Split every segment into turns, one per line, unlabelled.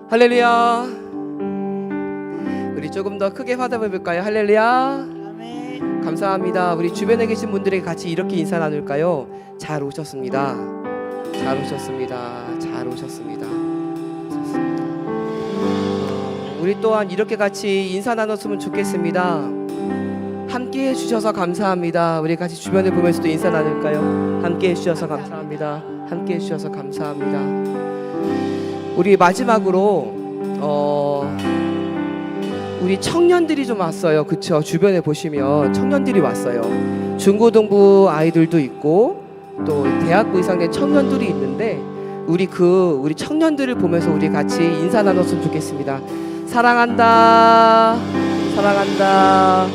할렐루야. 우리 조금 더 크게 화답해 볼까요? 할렐루야.
아멘.
감사합니다. 우리 주변에 계신 분들에게 같이 이렇게 인사 나눌까요? 잘 오셨습니다. 잘 오셨습니다. 잘 오셨습니다. 우리 또한 이렇게 같이 인사 나눴으면 좋겠습니다. 함께 해주셔서 감사합니다. 우리 같이 주변을 보면서도 인사 나눌까요? 함께 해주셔서 감사합니다. 함께 해주셔서 감사합니다. 우리 마지막으로 우리 청년들이 좀 왔어요. 그쵸? 주변에 보시면 청년들이 왔어요. 중고등부 아이들도 있고 또 대학부 이상 된 청년들이 있는데 우리 청년들을 보면서 우리 같이 인사 나눴으면 좋겠습니다. 사랑한다. 사랑한다.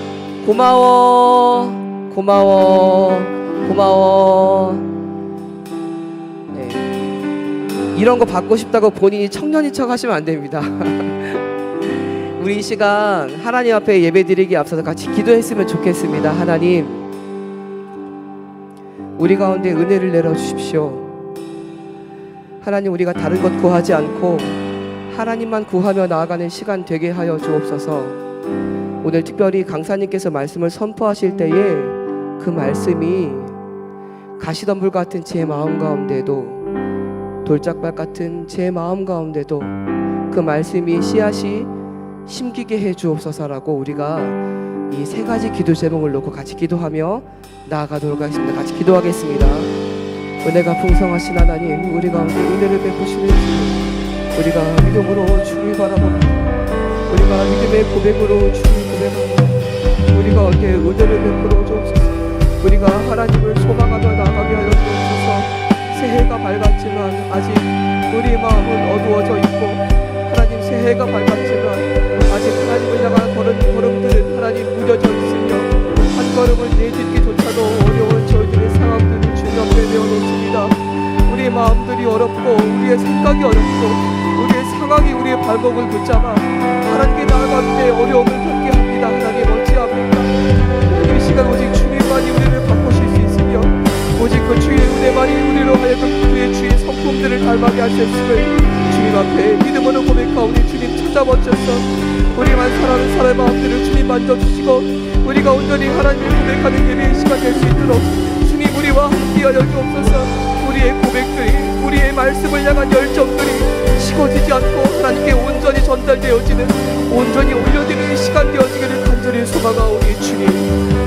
고마워. 고마워. 고마워. 네. 이런 거 받고 싶다고 본인이 청년인 척 하시면 안 됩니다. 우리 이 시간 하나님 앞에 예배드리기 앞서서 같이 기도했으면 좋겠습니다. 하나님, 우리 가운데 은혜를 내려주십시오. 하나님, 우리가 다른 것 구하지 않고 하나님만 구하며 나아가는 시간 되게 하여 주옵소서. 오늘 특별히 강사님께서 말씀을 선포하실 때에 그 말씀이 가시덤불 같은 제 마음 가운데도, 돌짝밭 같은 제 마음 가운데도 그 말씀이 씨앗이 심기게 해 주옵소서라고 우리가 이 세 가지 기도 제목을 놓고 같이 기도하며 나아가도록 하겠습니다. 같이 기도하겠습니다. 은혜가 풍성하신 하나님, 우리 가운데 은혜를 베푸시는 주, 우리가 믿음으로 주를 바라봅니다. 우리가 믿음의 고백으로 주를 고백합니다. 우리가 어떻게 은혜를 베풀어 주옵소서. 우리가 하나님을 소망하며 나아가게 하여 주옵소서. 새해가 밝았지만 아직 우리의 마음은 어두워져 있고, 하나님 새해가 밝았지만 아직 하나님을 향한 걸음들은 하나님 무뎌져 있으며 한 걸음을 내딛기조차도 어려운 저희들의 상황들을 주님 앞에 내어놓습니다. 우리의 마음들이 어렵고 우리의 생각이 어렵고 우리의 상황이 우리의 발목을 붙잡아 하나님께 나아갈 때 어려움을 겪게 합니다. 하나님 어찌합니까? 이 시간 오직 주님만이 우리를 바꾸실 수 있으며 오직 그 주의 은혜만이 우리로 하여금 그의 주의 성품들을 닮아게 하셨음을 주님 앞에 믿음으로 고백하오니 주님 찾아보셔서 우리만 사랑하는 사람의 마음들을 주님 만져주시고 우리가 온전히 하나님을 고백하는 예배의 시간 될 수 있도록 주님 우리와 함께하여 주옵소서. 우리의 고백들이, 우리의 말씀을 향한 열정들이 식어지지 않고 하나님께 온전히 전달되어지는, 온전히 올려드리는 시간 되어지기를 간절히 소망하오니 주님,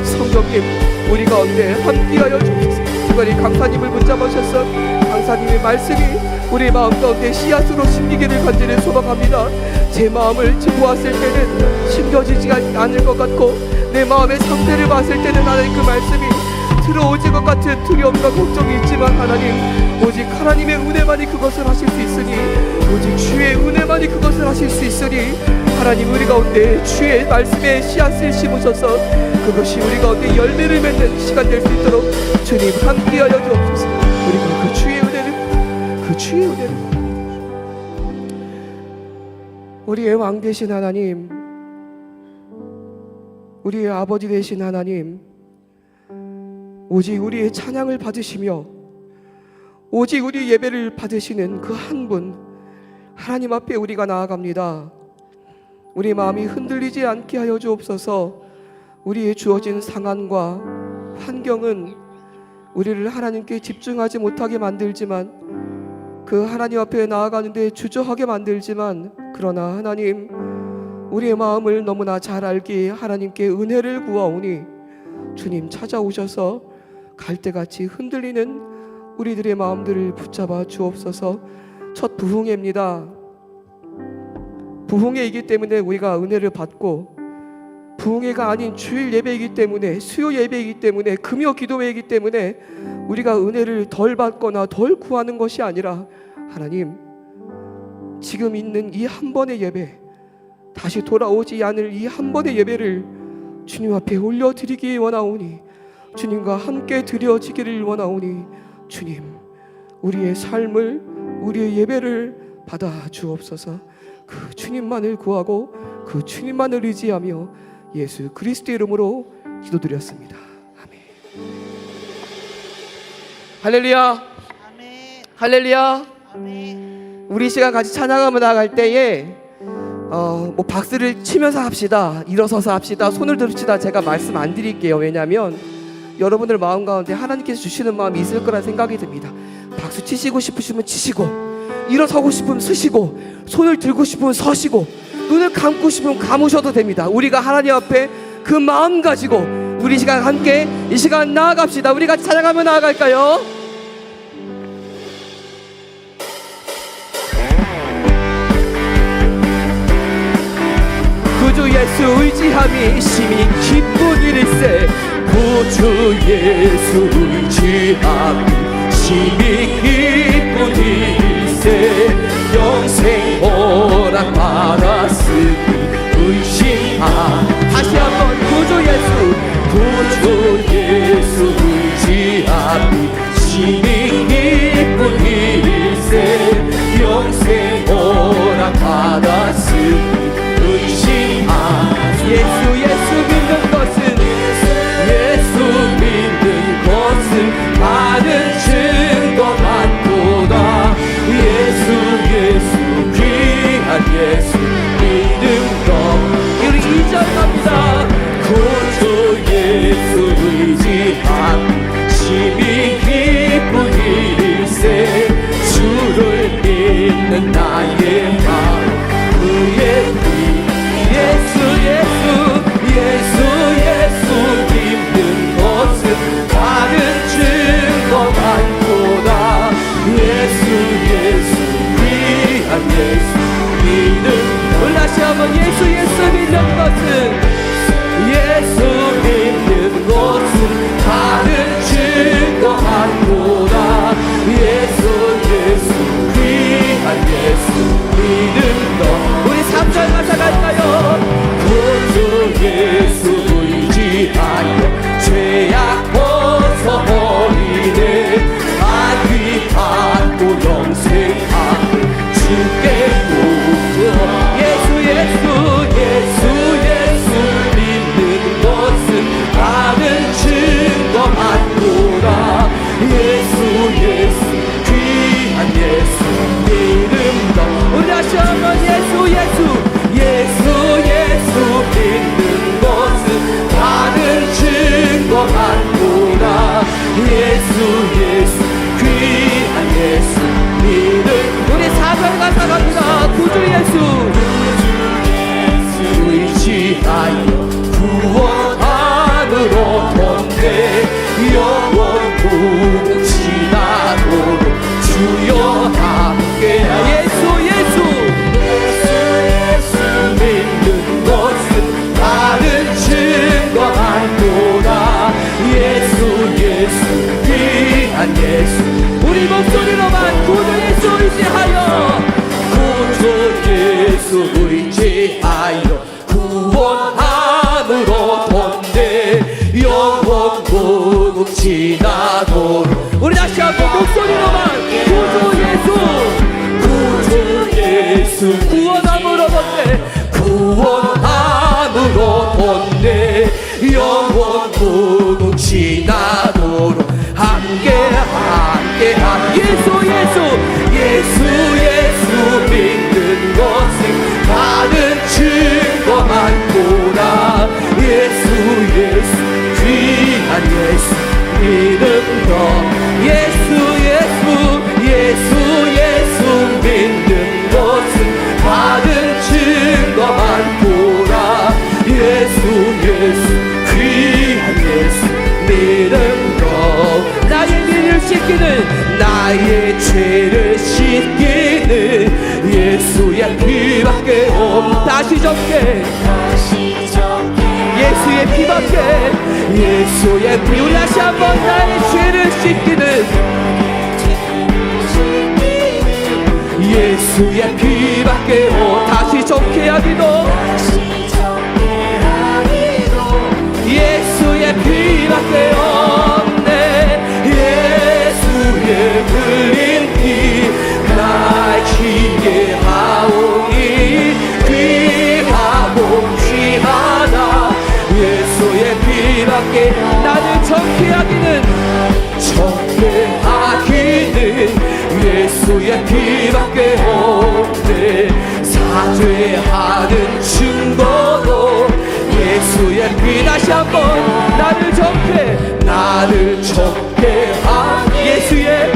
성령님 우리 가운데 함께하여 주옵소서. 특별히 강사님을 붙잡으셔서 강사님의 말씀이 우리 마음 가운데 씨앗으로 심기기를 간절히 소망합니다. 제 마음을 보았을 때는 심겨지지 않을 것 같고 내 마음의 상태를 봤을 때는 하나님 그 말씀이 들어오질 것 같은 두려움과 걱정이 있지만 하나님, 오직 하나님의 은혜만이 그것을 하실 수 있으니, 오직 주의 은혜만이 그것을 하실 수 있으니 하나님 우리 가운데 주의 말씀에 씨앗을 심으셔서 그것이 우리 가운데 열매를 맺는 시간 될 수 있도록 주님 함께하여 주옵소서. 우리가 그 주의 은혜를 우리의 왕 되신 하나님, 우리의 아버지 되신 하나님, 오직 우리의 찬양을 받으시며 오직 우리 예배를 받으시는 그 한 분 하나님 앞에 우리가 나아갑니다. 우리 마음이 흔들리지 않게 하여 주옵소서. 우리의 주어진 상황과 환경은 우리를 하나님께 집중하지 못하게 만들지만, 그 하나님 앞에 나아가는데 주저하게 만들지만, 그러나 하나님 우리의 마음을 너무나 잘 알기에 하나님께 은혜를 구하오니 주님 찾아오셔서 갈대같이 흔들리는 우리들의 마음들을 붙잡아 주옵소서. 첫 부흥회입니다. 부흥회이기 때문에 우리가 은혜를 받고, 부흥회가 아닌 주일 예배이기 때문에, 수요 예배이기 때문에, 금요 기도회이기 때문에 우리가 은혜를 덜 받거나 덜 구하는 것이 아니라 하나님 지금 있는 이 한 번의 예배, 다시 돌아오지 않을 이 한 번의 예배를 주님 앞에 올려드리기 원하오니, 주님과 함께 드려지기를 원하오니 주님 우리의 삶을, 우리의 예배를 받아 주옵소서. 그 주님만을 구하고 그 주님만을 의지하며 예수 그리스도의 이름으로 기도드렸습니다. 아멘. 할렐루야.
아멘.
할렐루야.
아멘.
우리 시간 같이 찬양하며 나아갈 때에 뭐 박수를 치면서 합시다, 일어서서 합시다, 손을 들읍시다, 제가 말씀 안 드릴게요. 왜냐하면 여러분들 마음 가운데 하나님께서 주시는 마음이 있을 거라 생각이 듭니다. 박수 치시고 싶으시면 치시고, 일어서고 싶으면 서시고, 손을 들고 싶으면 서시고, 눈을 감고 싶으면 감으셔도 됩니다. 우리가 하나님 앞에 그 마음 가지고 우리 시간 함께 이 시간 나아갑시다. 우리 같이 찬양하며 나아갈까요? 구주 예수 의지함이 심히 기쁜 일일세. 구주 예수 의지함이 심히 기쁜 일일세. 영생 허락 받았으니 의심하. 다시 한번 구주 예수 의지함이 심히 기쁜 일일세. 영생 허락 받았으니 예수 믿는 것은 많은 증거 많도다. 예수 귀한 예수 믿는 것. 우리 2절 갑니다. 구주 예수 의지함 심히 기쁜 일일세. 주를 믿는 나의 마음 그의 예수 믿는 것은 많은 증거 많도다. 예수 귀한 예수 믿는 것. 다시 한번 예수 믿는 것은 많은 증거 많도다. 예수 귀한 예수 믿는 것. 우리 3절 가사 갈까요? 구주 예수 의지하여 죄악 벗어버리네. 악귀 받고 영생하고 주께 구워. 예수 믿는 것은 많은 증거 많도다. 예수 귀한 예수 믿는 것. 우리 다시 한번 예수 믿는 것은 많은 증거 많도다. 예수 귀한 예수 믿는. 우리 4절 가사 갑니다. 구주 예수 의지하여 구원함으로 돈대. 영원 지나도록 주여 함께하여. 예수 믿는 것은 많은 증거 많도다. 예수 귀한 예수. 우리 목소리로만 구주 예수 의지하여 구원함으로 돈대. 영원 구국 지나도록. 우리 다시 한번 목소리로만 구주 예수 구원함으로 돈대. 구원함으로 돈대. 영원 구국 지나도록 함께한 예수 믿는 것은 많은 증거 많도다. 예수 귀한 예수 믿는 것. 예수 믿는 것은 많은 증거 많도다. 예수 귀한 예수 믿는 것. 나의 죄를 씻기는 예수의 피밖에 없. 다시 적게 예수의 피밖에. 예수의 피. 우리 다시 한번 나의 죄를 씻기는 예수의 피밖에 없. 다시 적게 하기도. 예수의 피밖에 없네. 예수의 흘린 피 날 지게 하오니 귀하고 귀하다. 예수의 피밖에. 나는 정케하기는 예수의 피밖에 없네. 다시 한번 나를 정케 한 예수의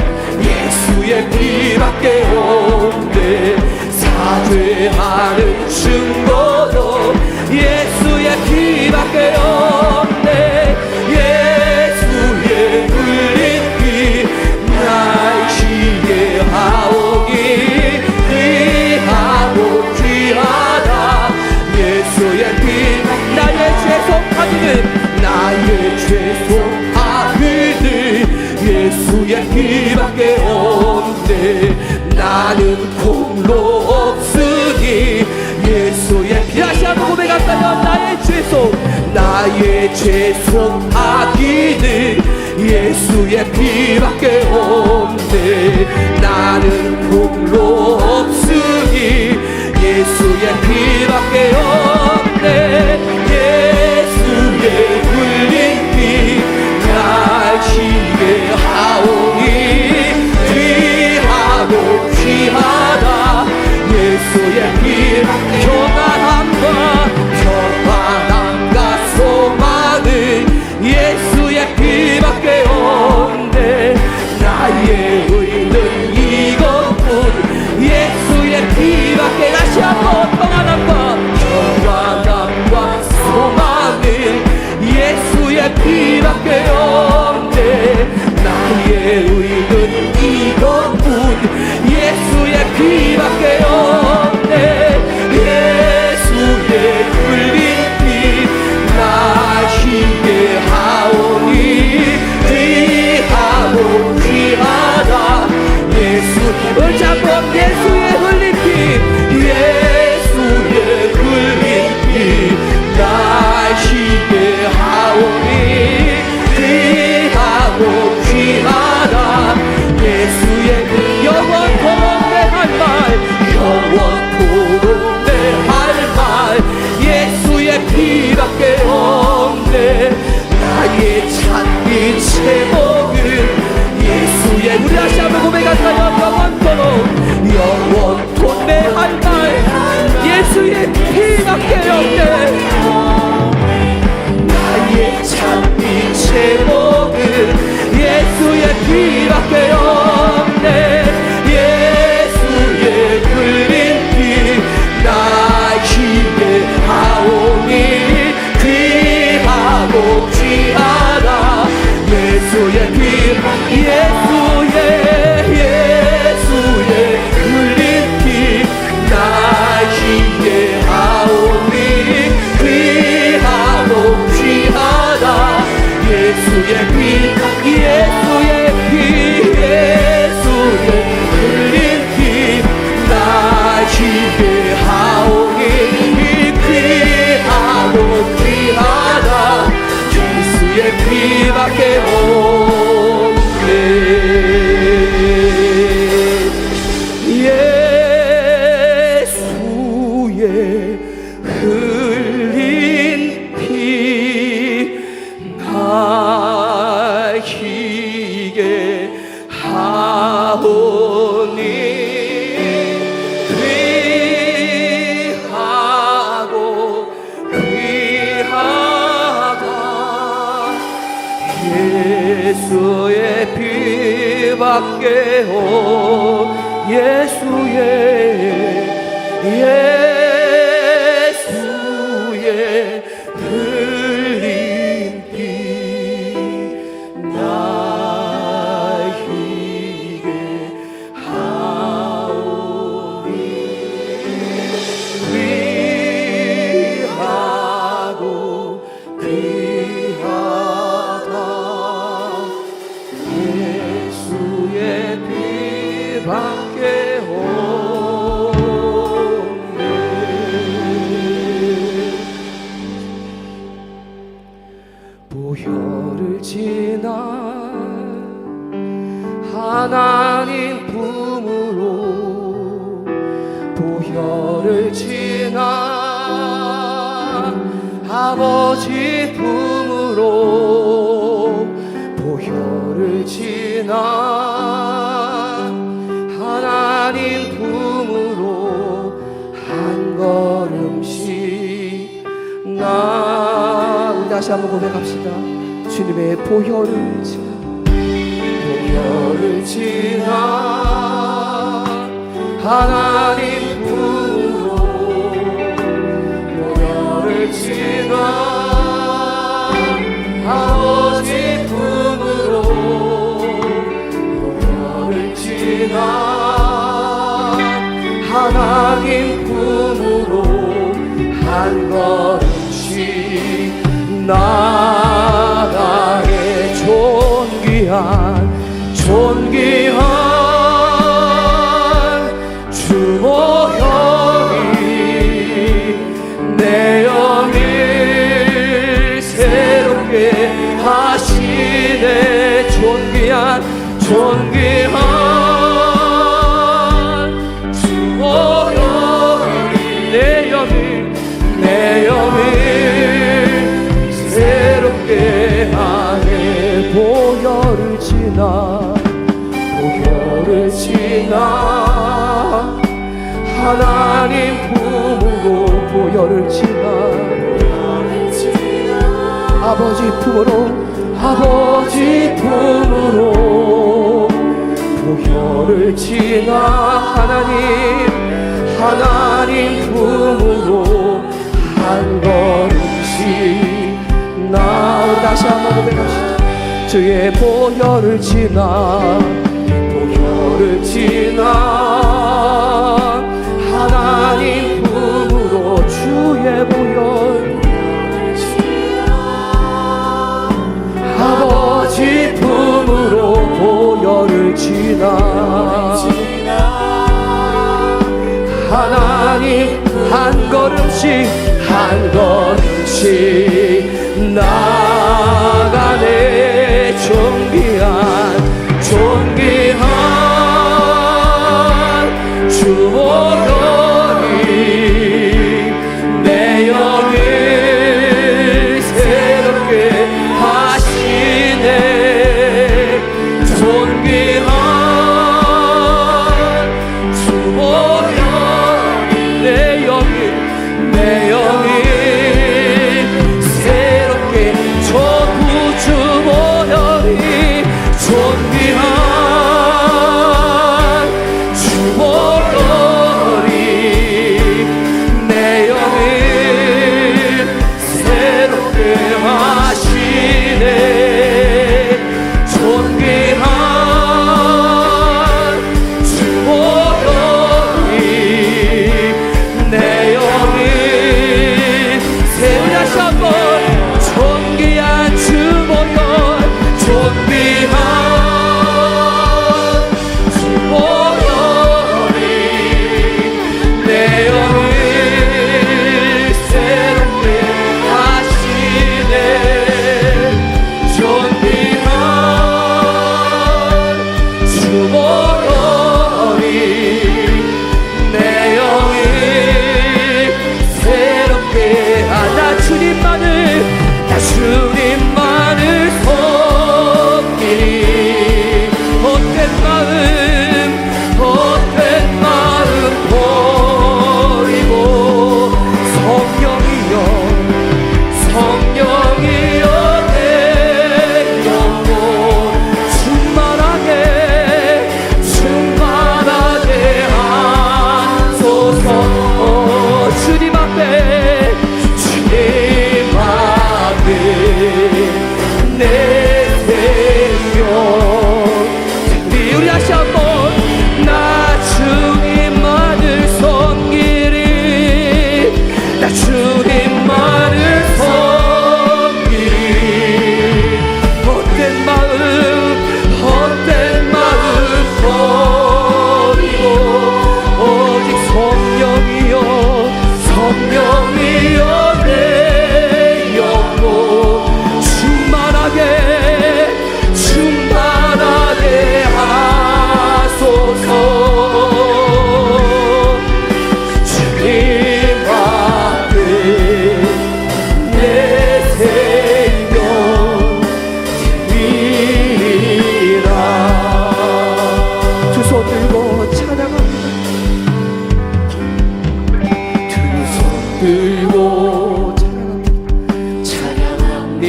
피밖에 없네. 사죄하는 증거도 예수의 피밖에 없네. 예수의 흘린 피 날 시게 하오니 귀하고 귀하다. 예수의 피 나의 죄송 파기는 예수의 피밖에 없네. 나는 공로 없으니 예수의 피. 다시 한번 고백할까요? 나의 죄송 파기는 예수의 피밖에 없네. 나는 공로 없으니 예수의 피밖에 없네. 예수의 흘린 피 날 시게 하오니 귀하고 귀하다. 예수의 피 평안함과 소망은 예수의 피밖에 없네. 나의 의는 이것뿐 예수의 피밖에. 다시 한번 평안함과 소망은 예수의 피밖에 없네. 나의 의는 이것뿐 예수의 피밖에 없네. 예수의 흘린 피 날 시게 하오니 귀하고 귀하다. 예수 잡고 예수의 흘린 피 예수의 흘린 피 날 시게 하오니 귀하고 귀하다. 예수의 영원토록 내 할 말 예수의 피밖에 없네. 나의 찬미 제목은 예수의. 우리 다시 한번 고백할까요? 영원토록 내 할 말 예수의 피밖에 없네. 나의 찬미 제목은 예수의 피밖에 없네. 예수의 흘린 피 날 시게 하오니 귀하고 귀하다. 예수의 피 예수의 흘린 피 날 시게 하오니 귀하고 귀하다. 예수의 피 흘린 피 날 시게 하오니 귀하고 귀하다. 예수의 피밖에 없네. 예수의 흘린 피 날 시게 하오니 귀하고 귀하다. 예수의 피밖에 예수의 흘린 피 날 시게 하오니 귀하고 귀하다. 예수의 피밖에 없네. 보혈을 지나 하나님 품으로 보혈을 지나 아버지 품으로 보혈을 지나 하나님 품으로 한 걸음씩 나 다시 한번 고백합시다. 주님의 보혈을 지나
보혈을 지나 하나님 품으로 보혈을 지나 아버지 품으로 보혈을 지나 하나님 품으로 한 걸음씩 나아가네. 존귀한 주 보혈이 내 영을 새롭게 하시네. 존귀한 주 보혈이 내 영을 새롭게 하네. 보혈을 지나 하나님 품으로 보혈을 지나 아버지 품으로 보혈을 지나 하나님 품으로 한 걸음씩 다시 한번 고백합시다. 주의 보혈을 지나 하나님 품으로 주의 보혈 아버지 품으로 보혈을 지나 하나님 한 걸음씩 나가네. 존귀한 주 보혈이 내 영을 새롭게 하시네. 존귀한 주 보혈이 내 영을 새롭게 저 구주 보혈이 존귀한 주 보혈이 내 영을 새롭게 하시네. 존귀한 주 보혈이 내 영을 새롭게 다시 한번 존귀한 주 보혈 존귀한 주 보혈이 내 영을 새롭게 하시네. 존귀한 주 보혈이 내 영을 새롭게 하나. 주님만을 섬기리. 헛된 마음 버리고 성령이여 내 영혼 충만하게 하소서. 주님 앞에 내 생명 우리 다시 한번 나 주님만을 섬기리. 나 주님만을 섬기리. 헛된 마음 버리고 오직 성령이여 내 영혼 충만하게 하소서. 주님 앞에 내 생명 드리라. 두 손 들고 찬양합니다. 두 손 들고 찬양합니다.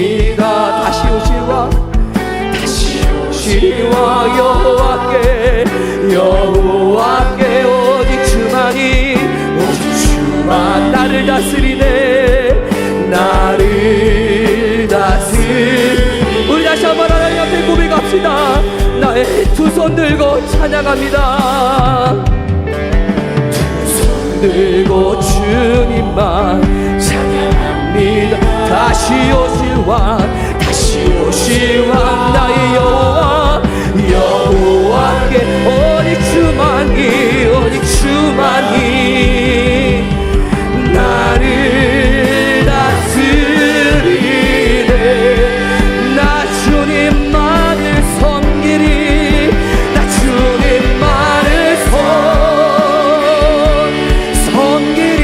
여호와께 여호와께 오직 주만이 오직 주만 나를 다스리네 나를 다스리네. 우리 다시 한번 하나님 앞에 고백합시다. 나의 두 손 들고 찬양합니다. 두 손 들고 주님만 찬양합니다. 다시 오실 왕 나의 여호와 여호와께 오직 주만이 나를 다스리네. 나 주님만을 섬기리. 나 주님만을 섬기리.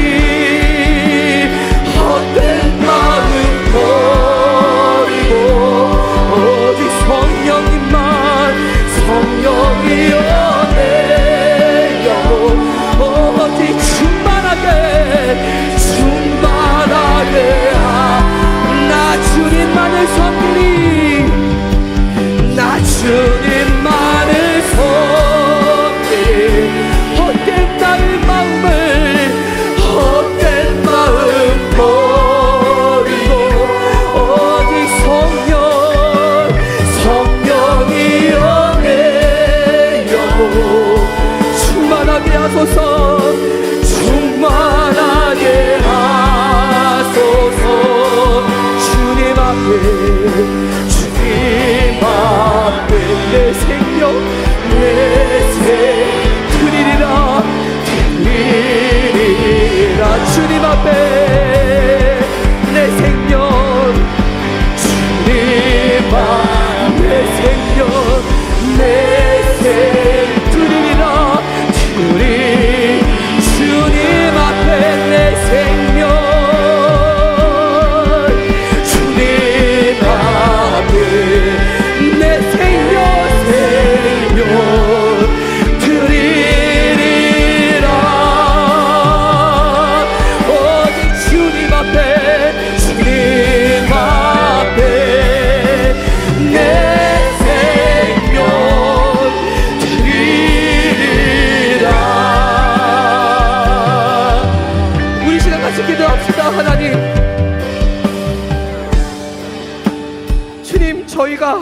헛된 마음 버리고 오직 성령이여 내 영혼 오직 충만하게 나 주님만을 섬기리. 나 주님만을 섬기리. 헛된 나의 마음 버리고 오직 성령이여 내 영혼 충만하게 하소서. 충만하게 하소서. 주님 앞에 내 생명 드리리라. 주님 앞에 내 생명 주님 앞에 생명 드리리라. 주님 앞에 내 생명 주님 앞에 내 생명 드리리라. 오직 주님 앞에 내 생명 드리리라. 우리 시간 같이 기도합시다. 하나님 주님 저희가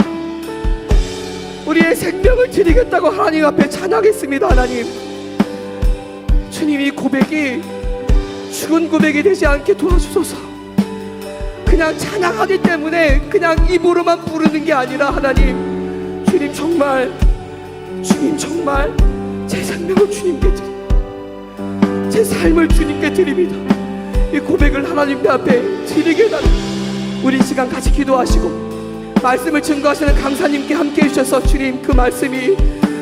우리의 생명을 드리겠다고 하나님 앞에 찬양했습니다. 하나님 주님 이 고백이 죽은 고백이 되지 않게 도와주소서. 그냥 찬양하기 때문에 그냥 입으로만 부르는 게 아니라 하나님 주님 정말 제 생명을 주님께 드립니다. 제 삶을 주님께 드립니다. 이 고백을 하나님 앞에 드리게 달라. 우리 시간 같이 기도하시고 말씀을 증거하시는 강사님께 함께 해주셔서 주님 그 말씀이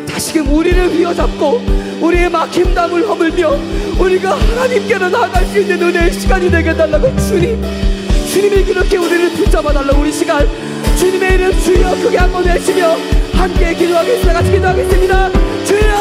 다시금 우리를 휘어잡고 우리의 막힘담을 허물며 우리가 하나님께로 나아갈 수 있는 은혜의 시간이 되게 달라고 주님이 그렇게 우리를 붙잡아 달라. 우리 시간 주님의 이름 주여 크게 한번 외치며 함께 기도하겠습니다. 같이 기도하겠습니다. 주여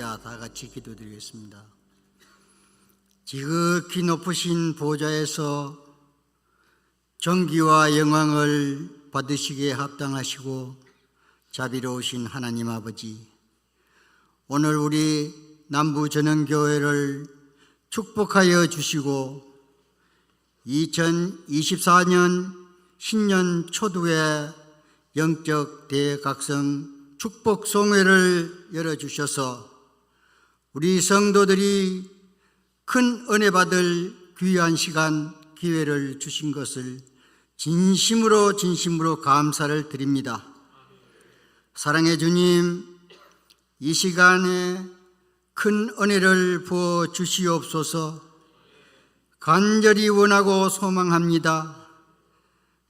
위하여 다 같이 기도드리겠습니다. 지극히 높으신 보좌에서 존귀와 영광을 받으시기에 합당하시고 자비로우신 하나님 아버지, 오늘 우리 남부전원교회를 축복하여 주시고 2024년 신년 초두에 영적 대각성 축복송회를 열어주셔서 우리 성도들이 큰 은혜 받을 귀한 시간, 기회를 주신 것을 진심으로 감사를 드립니다. 사랑의 주님, 이 시간에 큰 은혜를 부어 주시옵소서. 간절히 원하고 소망합니다.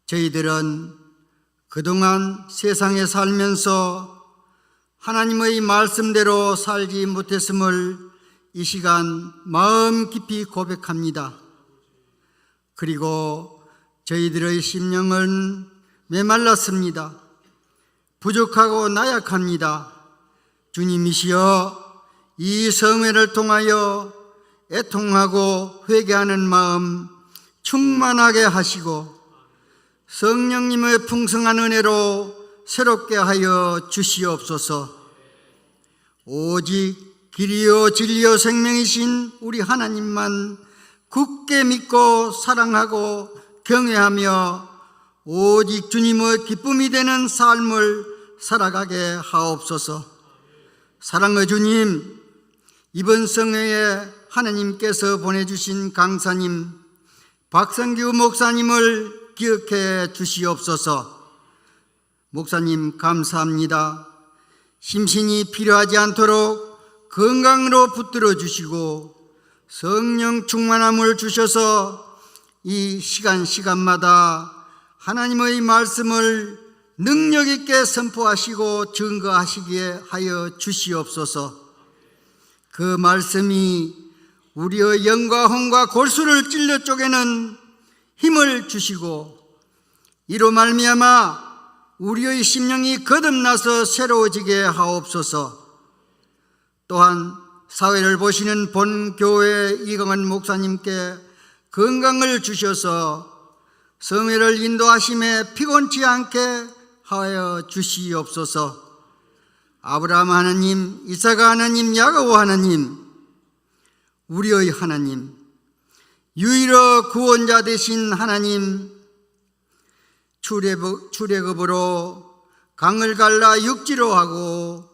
저희들은 그동안 세상에 살면서 하나님의 말씀대로 살지 못했음을 이 시간 마음 깊이 고백합니다. 그리고 저희들의 심령은 메말랐습니다. 부족하고 나약합니다. 주님이시여, 이 성회를 통하여 애통하고 회개하는 마음 충만하게 하시고 성령님의 풍성한 은혜로 새롭게 하여 주시옵소서. 오직 길이요 진리요 생명이신 우리 하나님만 굳게 믿고 사랑하고 경외하며 오직 주님의 기쁨이 되는 삶을 살아가게 하옵소서. 사랑의 주님, 이번 성회에 하나님께서 보내주신 강사님 박성규 목사님을 기억해 주시옵소서. 목사님 감사합니다. 심신이 필요하지 않도록 건강으로 붙들어 주시고 성령 충만함을 주셔서 이 시간마다 하나님의 말씀을 능력 있게 선포하시고 증거하시게 하여 주시옵소서. 그 말씀이 우리의 영과 혼과 골수를 찔러 쪼개는 힘을 주시고 이로 말미암아 우리의 심령이 거듭나서 새로워지게 하옵소서. 또한 사회를 보시는 본교회 이강원 목사님께 건강을 주셔서 성회를 인도하심에 피곤치 않게 하여 주시옵소서. 아브라함 하나님, 이삭 하나님, 야고보 하나님, 우리의 하나님, 유일의 구원자 되신 하나님, 출애굽으로 강을 갈라 육지로 하고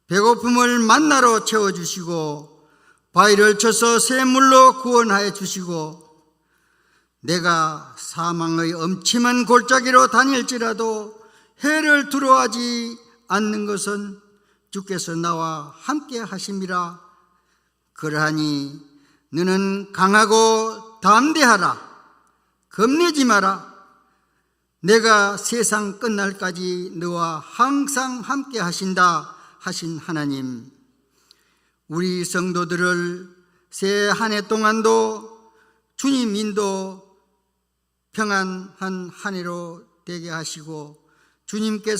배고픔을 만나로 채워주시고 바위를 쳐서 샘물로 구원하여 주시고 내가 사망의 엄침한 골짜기로 다닐지라도 해를 두려워하지 않는 것은 주께서 나와 함께 하심이라. 그러하니 너는 강하고 담대하라. 겁내지 마라. 내가 세상 끝날까지 너와 항상 함께 하신다 하신 하나님, 우리 성도들을 새 한 해 동안도 주님 인도 평안한 한 해로 되게 하시고 주님께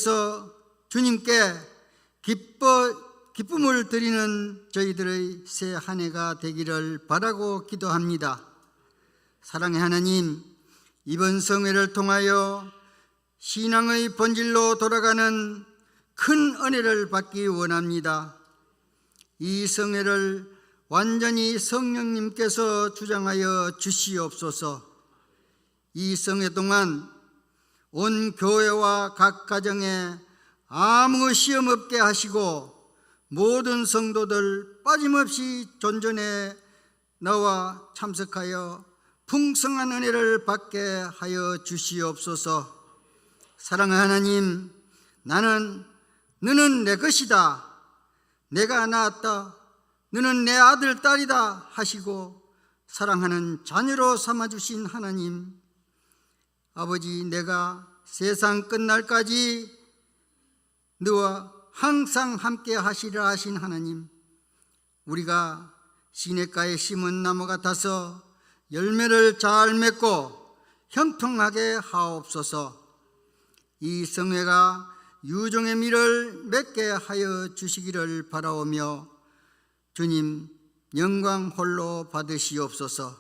기쁨을 드리는 저희들의 새 한 해가 되기를 바라고 기도합니다. 사랑의 하나님, 이번 성회를 통하여 신앙의 본질로 돌아가는 큰 은혜를 받기 원합니다. 이 성회를 완전히 성령님께서 주장하여 주시옵소서. 이 성회 동안 온 교회와 각 가정에 아무 시험 없게 하시고 모든 성도들 빠짐없이 존전에 나와 참석하여 풍성한 은혜를 받게 하여 주시옵소서. 사랑하는 하나님, 너는 내 것이다, 내가 낳았다, 너는 내 아들 딸이다 하시고 사랑하는 자녀로 삼아주신 하나님, 아버지, 내가 세상 끝날까지 너와 항상 함께 하시리라 하신 하나님, 우리가 시냇가에 심은 나무 같아서 열매를 잘 맺고 형통하게 하옵소서. 이 성회가 유종의 밀을 맺게 하여 주시기를 바라오며 주님 영광 홀로 받으시옵소서.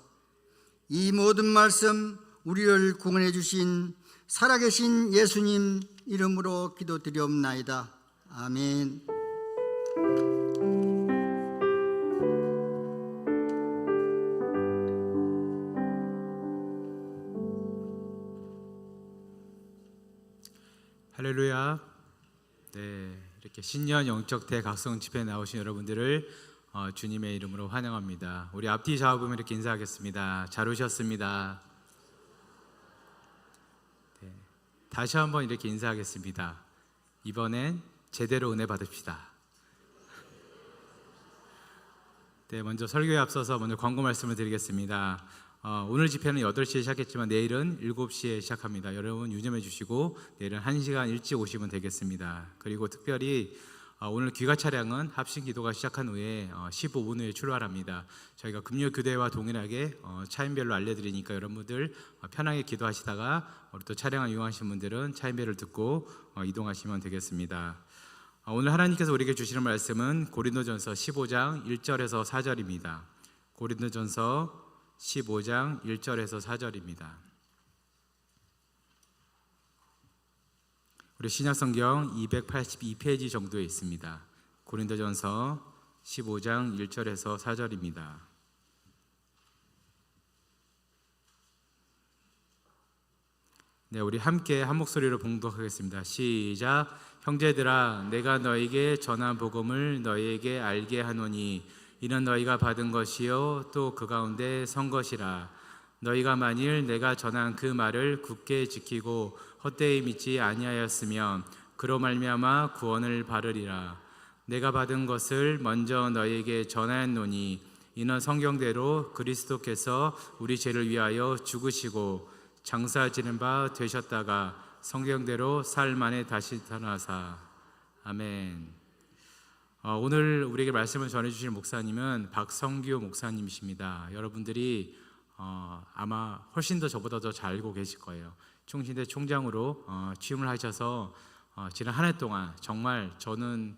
이 모든 말씀 우리를 구원해 주신 살아계신 예수님 이름으로 기도드리옵나이다. 아멘.
할렐루야. 네, 이렇게 신년 영적 대각성 집회에 나오신 여러분들을 주님의 이름으로 환영합니다. 우리 앞뒤 좌우보면 이렇게 인사하겠습니다. 잘 오셨습니다. 네, 다시 한번 이렇게 인사하겠습니다. 이번엔 제대로 은혜 받읍시다. 네, 먼저 설교에 앞서서 먼저 광고 말씀을 드리겠습니다. 오늘 집회는 8시에 시작했지만 내일은 7시에 시작합니다. 여러분 유념해 주시고 내일은 1시간 일찍 오시면 되겠습니다. 그리고 특별히 오늘 귀가 차량은 합심 기도가 시작한 후에 15분 후에 출발합니다. 저희가 금요 교대와 동일하게 차인별로 알려드리니까 여러분들 편하게 기도하시다가 또 차량을 이용하시는 분들은 차인별을 듣고 이동하시면 되겠습니다. 오늘 하나님께서 우리에게 주시는 말씀은 고린도전서 15장 1절에서 4절입니다. 고린도전서 15장 1절에서 4절입니다. 우리 신약성경 282페이지 정도에 있습니다. 고린도전서 15장 1절에서 4절입니다. 네, 우리 함께 한 목소리로 봉독하겠습니다. 시작. 형제들아, 내가 너에게 전한 복음을 너희에게 알게 하노니 이는 너희가 받은 것이요 또 그 가운데 선 것이라. 너희가 만일 내가 전한 그 말을 굳게 지키고 헛되이 믿지 아니하였으면 그로 말미암아 구원을 받으리라. 내가 받은 것을 먼저 너희에게 전하였노니 이는 성경대로 그리스도께서 우리 죄를 위하여 죽으시고 장사 지는 바 되셨다가 성경대로 사흘 만에 다시 살아나사. 아멘. 오늘 우리에게 말씀을 전해주실 목사님은 박성규 목사님이십니다. 여러분들이 아마 훨씬 더 저보다 더 잘 알고 계실 거예요. 충신대 총장으로 취임을 하셔서 지난 한 해 동안 정말 저는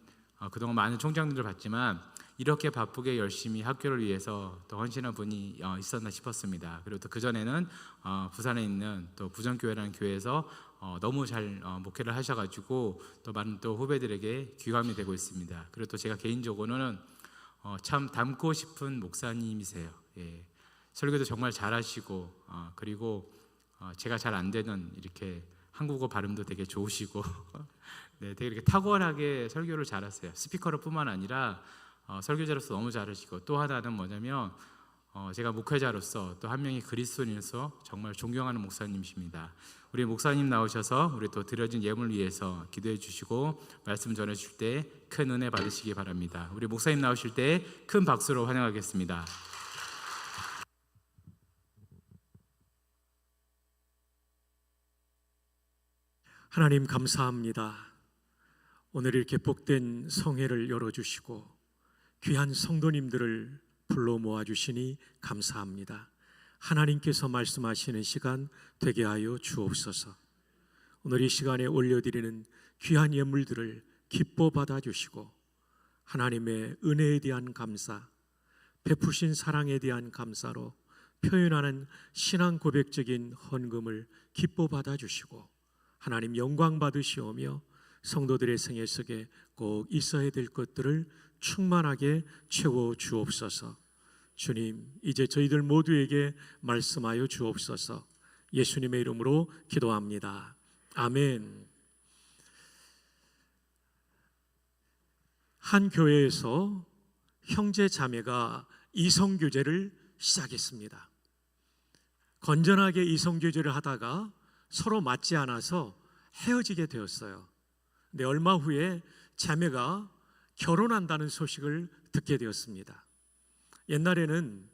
그동안 많은 총장들을 봤지만 이렇게 바쁘게 열심히 학교를 위해서 또 헌신한 분이 있었나 싶었습니다. 그리고 또 그전에는 부산에 있는 또 부전교회라는 교회에서 너무 잘 목회를 하셔가지고 또 많은 또 후배들에게 귀감이 되고 있습니다. 그리고 또 제가 개인적으로는 참 닮고 싶은 목사님이세요. 예. 설교도 정말 잘하시고 그리고 제가 잘 안 되는 이렇게 한국어 발음도 되게 좋으시고 네, 되게 이렇게 탁월하게 설교를 잘하세요. 스피커로 뿐만 아니라 설교자로서 너무 잘하시고 또 하나는 뭐냐면 제가 목회자로서 또 한 명이 그리스도인으로서 정말 존경하는 목사님이십니다. 우리 목사님 나오셔서 우리 또 드려진 예물을 위해서 기도해 주시고 말씀 전해 주실 때 큰 은혜 받으시기 바랍니다. 우리 목사님 나오실 때 큰 박수로 환영하겠습니다.
하나님 감사합니다. 오늘 이렇게 복된 성회를 열어주시고 귀한 성도님들을 불러 모아주시니 감사합니다. 하나님께서 말씀하시는 시간 되게 하여 주옵소서. 오늘 이 시간에 올려드리는 귀한 예물들을 기뻐 받아주시고 하나님의 은혜에 대한 감사, 베푸신 사랑에 대한 감사로 표현하는 신앙 고백적인 헌금을 기뻐 받아주시고 하나님 영광 받으시오며 성도들의 생애 속에 꼭 있어야 될 것들을 충만하게 채워 주옵소서. 주님, 이제 저희들 모두에게 말씀하여 주옵소서. 예수님의 이름으로 기도합니다. 아멘. 한 교회에서 형제 자매가 이성교제를 시작했습니다. 건전하게 이성교제를 하다가 서로 맞지 않아서 헤어지게 되었어요. 근데 얼마 후에 자매가 결혼한다는 소식을 듣게 되었습니다. 옛날에는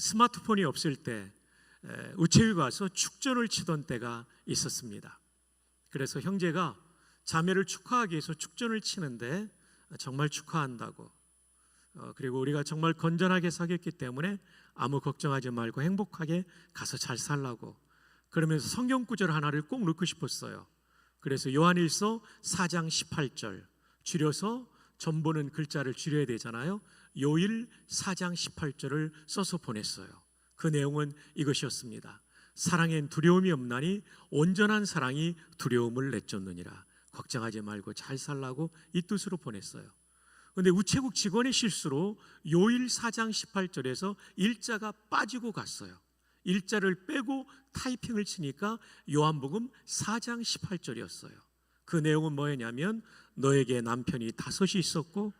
스마트폰이 없을 때 우체국에 가서 축전을 치던 때가 있었습니다. 그래서 형제가 자매를 축하하기 위해서 축전을 치는데 정말 축하한다고, 그리고 우리가 정말 건전하게 사귀었기 때문에 아무 걱정하지 말고 행복하게 가서 잘 살라고, 그러면서 성경 구절 하나를 꼭 넣고 싶었어요. 그래서 요한일서 4장 18절, 줄여서 전보는 글자를 줄여야 되잖아요. 요일 4장 18절을 써서 보냈어요. 그 내용은 이것이었습니다. 사랑엔 두려움이 없나니 온전한 사랑이 두려움을 내쫓느니라. 걱정하지 말고 잘 살라고 이 뜻으로 보냈어요. 그런데 우체국 직원의 실수로 요일 4장 18절에서 일자가 빠지고 갔어요. 일자를 빼고 타이핑을 치니까 요한복음 4장 18절이었어요. 그 내용은 뭐였냐면 너에게 남편이 5이 있었고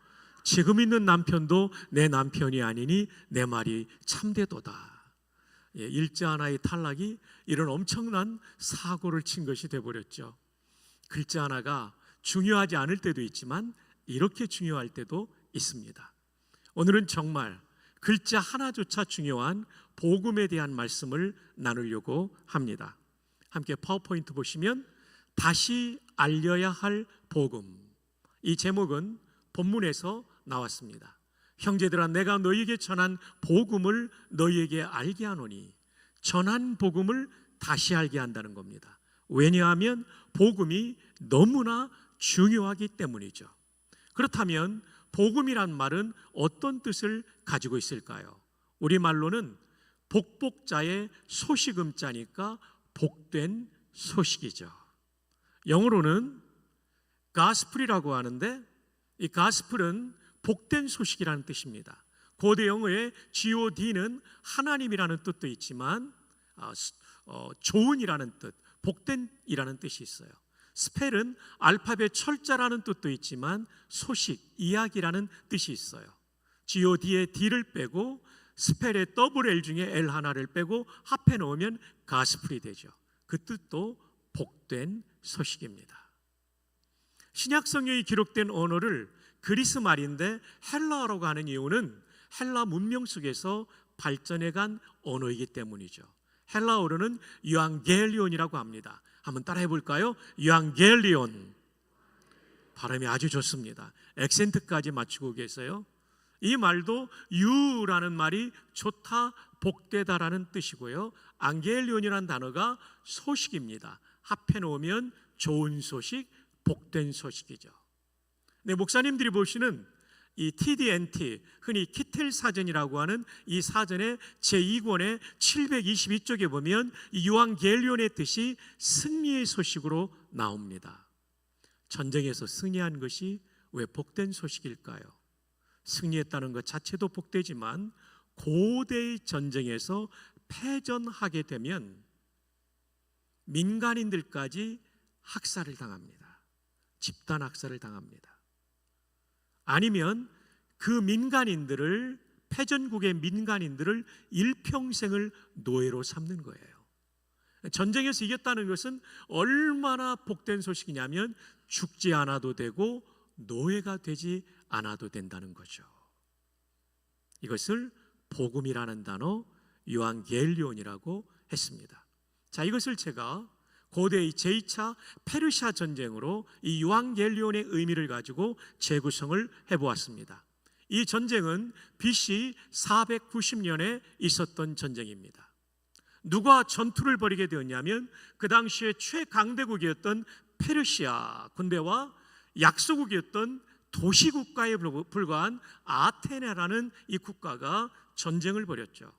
지금 있는 남편도 내 남편이 아니니 내 말이 참되도다. 일자 하나의 탈락이 이런 엄청난 사고를 친 것이 되어버렸죠. 글자 하나가 중요하지 않을 때도 있지만 이렇게 중요할 때도 있습니다. 오늘은 정말 글자 하나조차 중요한 복음에 대한 말씀을 나누려고 합니다. 함께 파워포인트 보시면 다시 알려야 할 복음, 이 제목은 본문에서 나왔습니다. 형제들아 내가 너희에게 전한 복음을 너희에게 알게 하노니, 전한 복음을 다시 알게 한다는 겁니다. 왜냐하면 복음이 너무나 중요하기 때문이죠. 그렇다면 복음이란 말은 어떤 뜻을 가지고 있을까요? 우리말로는 복복자의 소식음자니까 복된 소식이죠. 영어로는 가스플이라고 하는데 이 가스플은 복된 소식이라는 뜻입니다. 고대 영어의 God는 하나님이라는 뜻도 있지만 좋은이라는 뜻, 복된이라는 뜻이 있어요. 스펠은 알파벳 철자라는 뜻도 있지만 소식, 이야기라는 뜻이 있어요. God의 D를 빼고 스펠의 L 중에 L 하나를 빼고 합해 놓으면 가스플이 되죠. 그 뜻도 복된 소식입니다. 신약 성경에 기록된 언어를 그리스 말인데 헬라어라고 하는 이유는 헬라 문명 속에서 발전해간 언어이기 때문이죠. 헬라어로는 유앙겔리온이라고 합니다. 한번 따라해 볼까요? 유앙겔리온. 발음이 아주 좋습니다. 액센트까지 맞추고 계세요. 이 말도 유라는 말이 좋다, 복되다라는 뜻이고요. 앙겔리온이라는 단어가 소식입니다. 합해 놓으면 좋은 소식, 복된 소식이죠. 네, 목사님들이 보시는 이 TDNT, 흔히 키텔 사전이라고 하는 이 사전의 제2권의 722쪽에 보면 이 유앙겔리온의 뜻이 승리의 소식으로 나옵니다. 전쟁에서 승리한 것이 왜 복된 소식일까요? 승리했다는 것 자체도 복되지만 고대의 전쟁에서 패전하게 되면 민간인들까지 학살을 당합니다. 집단 학살을 당합니다. 아니면 그 민간인들을, 패전국의 민간인들을 일평생을 노예로 삼는 거예요. 전쟁에서 이겼다는 것은 얼마나 복된 소식이냐면 죽지 않아도 되고 노예가 되지 않아도 된다는 거죠. 이것을 복음이라는 단어 유앙겔리온이라고 했습니다. 자, 이것을 제가 고대의 제2차 페르시아 전쟁으로 이 유앙겔리온의 의미를 가지고 재구성을 해보았습니다. 이 전쟁은 BC 490년에 있었던 전쟁입니다. 누가 전투를 벌이게 되었냐면 그 당시에 최강대국이었던 페르시아 군대와 약소국이었던 도시국가에 불과한 아테네라는 이 국가가 전쟁을 벌였죠.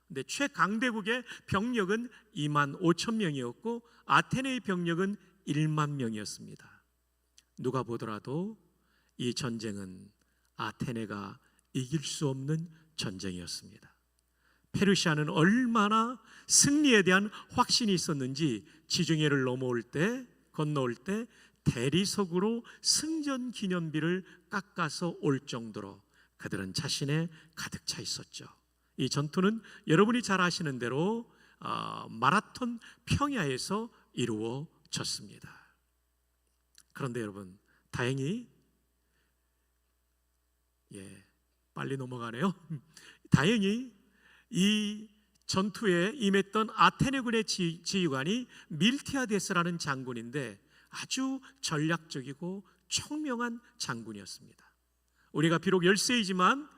근데 최강대국의 병력은 2만 5천 명이었고 아테네의 병력은 1만 명이었습니다. 누가 보더라도 이 전쟁은 아테네가 이길 수 없는 전쟁이었습니다. 페르시아는 얼마나 승리에 대한 확신이 있었는지 지중해를 건너올 때 대리석으로 승전 기념비를 깎아서 올 정도로 그들은 자신에 가득 차 있었죠. 이 전투는 여러분이 잘 아시는 대로 마라톤 평야에서 이루어졌습니다. 그런데 여러분, 다행히 빨리 넘어가네요. 다행히 이 전투에 임했던 아테네군의 지휘관이 밀티아데스라는 장군인데 아주 전략적이고 총명한 장군이었습니다. 우리가 비록 열세이지만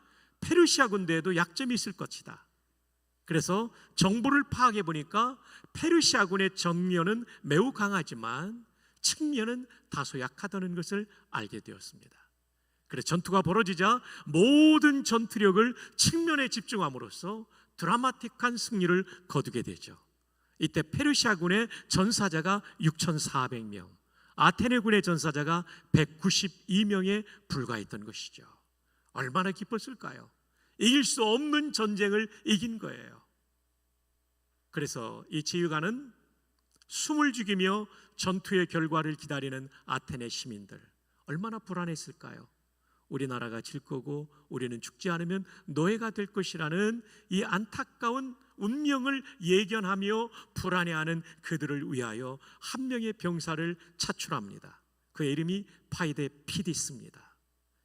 페르시아 군대에도 약점이 있을 것이다. 그래서 정보를 파악해 보니까 페르시아군의 정면은 매우 강하지만 측면은 다소 약하다는 것을 알게 되었습니다. 그래서 전투가 벌어지자 모든 전투력을 측면에 집중함으로써 드라마틱한 승리를 거두게 되죠. 이때 페르시아군의 전사자가 6,400명, 아테네군의 전사자가 192명에 불과했던 것이죠. 얼마나 기뻤을까요? 이길 수 없는 전쟁을 이긴 거예요. 그래서 이 지휘관은 숨을 죽이며 전투의 결과를 기다리는 아테네 시민들, 얼마나 불안했을까요? 우리나라가 질 거고 우리는 죽지 않으면 노예가 될 것이라는 이 안타까운 운명을 예견하며 불안해하는 그들을 위하여 한 명의 병사를 차출합니다. 그의 이름이 파이데 피디스입니다.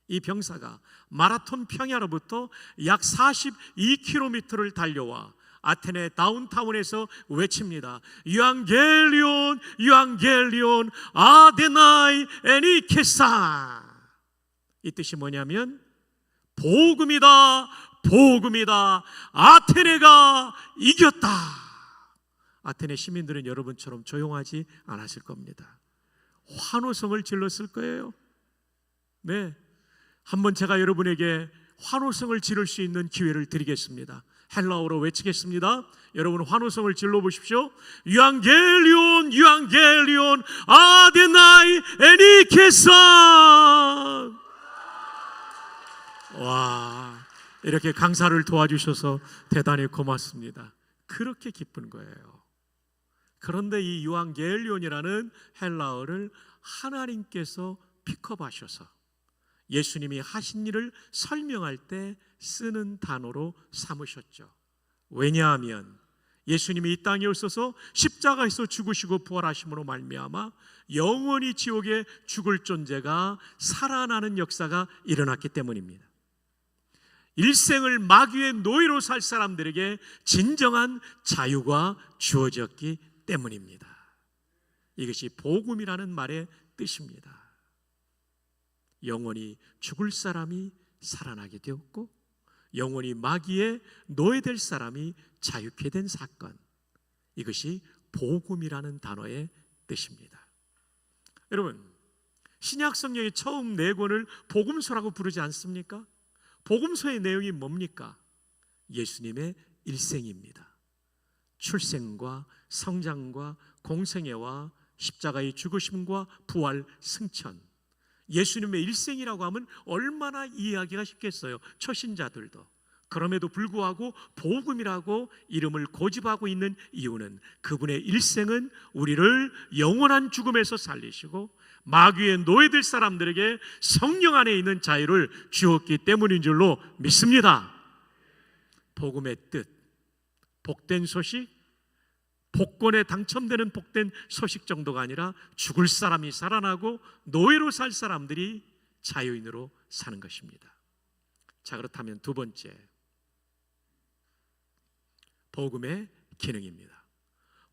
이 병사가 마라톤 평야로부터 약 42km를 달려와 아테네 다운타운에서 외칩니다. 유앙겔리온, 유앙겔리온, 아데나이 에니케사. 이 뜻이 뭐냐면 복음이다, 복음이다, 아테네가 이겼다. 아테네 시민들은 여러분처럼 조용하지 않았을 겁니다. 환호성을 질렀을 거예요. 네, 한번 제가 여러분에게 환호성을 지를 수 있는 기회를 드리겠습니다. 헬라어로 외치겠습니다. 여러분 환호성을 질러 보십시오. 유앙겔리온, 유앙겔리온, 아데나이 에니케사. 와, 이렇게 강사를 도와주셔서 대단히 고맙습니다. 그렇게 기쁜 거예요. 그런데 이 유앙겔리온이라는 헬라어를 하나님께서 픽업하셔서 예수님이 하신 일을 설명할 때 쓰는 단어로 삼으셨죠. 왜냐하면 예수님이 이 땅에 오셔서 십자가에서 죽으시고 부활하심으로 말미암아 영원히 지옥에 죽을 존재가 살아나는 역사가 일어났기 때문입니다. 일생을 마귀의 노예로 살 사람들에게 진정한 자유가 주어졌기 때문입니다. 이것이 복음이라는 말의 뜻입니다. 영원히 죽을 사람이 살아나게 되었고 영원히 마귀의 노예될 사람이 자유케 된 사건, 이것이 복음이라는 단어의 뜻입니다. 여러분, 신약 성경의 처음 4권을 복음서라고 부르지 않습니까? 복음서의 내용이 뭡니까? 예수님의 일생입니다. 출생과 성장과 공생애와 십자가의 죽으심과 부활, 승천, 예수님의 일생이라고 하면 얼마나 이해하기가 쉽겠어요, 초신자들도. 그럼에도 불구하고 복음이라고 이름을 고집하고 있는 이유는 그분의 일생은 우리를 영원한 죽음에서 살리시고 마귀의 노예될 사람들에게 성령 안에 있는 자유를 주었기 때문인 줄로 믿습니다. 복음의 뜻, 복된 소식, 복권에 당첨되는 복된 소식 정도가 아니라 죽을 사람이 살아나고 노예로 살 사람들이 자유인으로 사는 것입니다. 자, 그렇다면 두 번째, 복음의 기능입니다.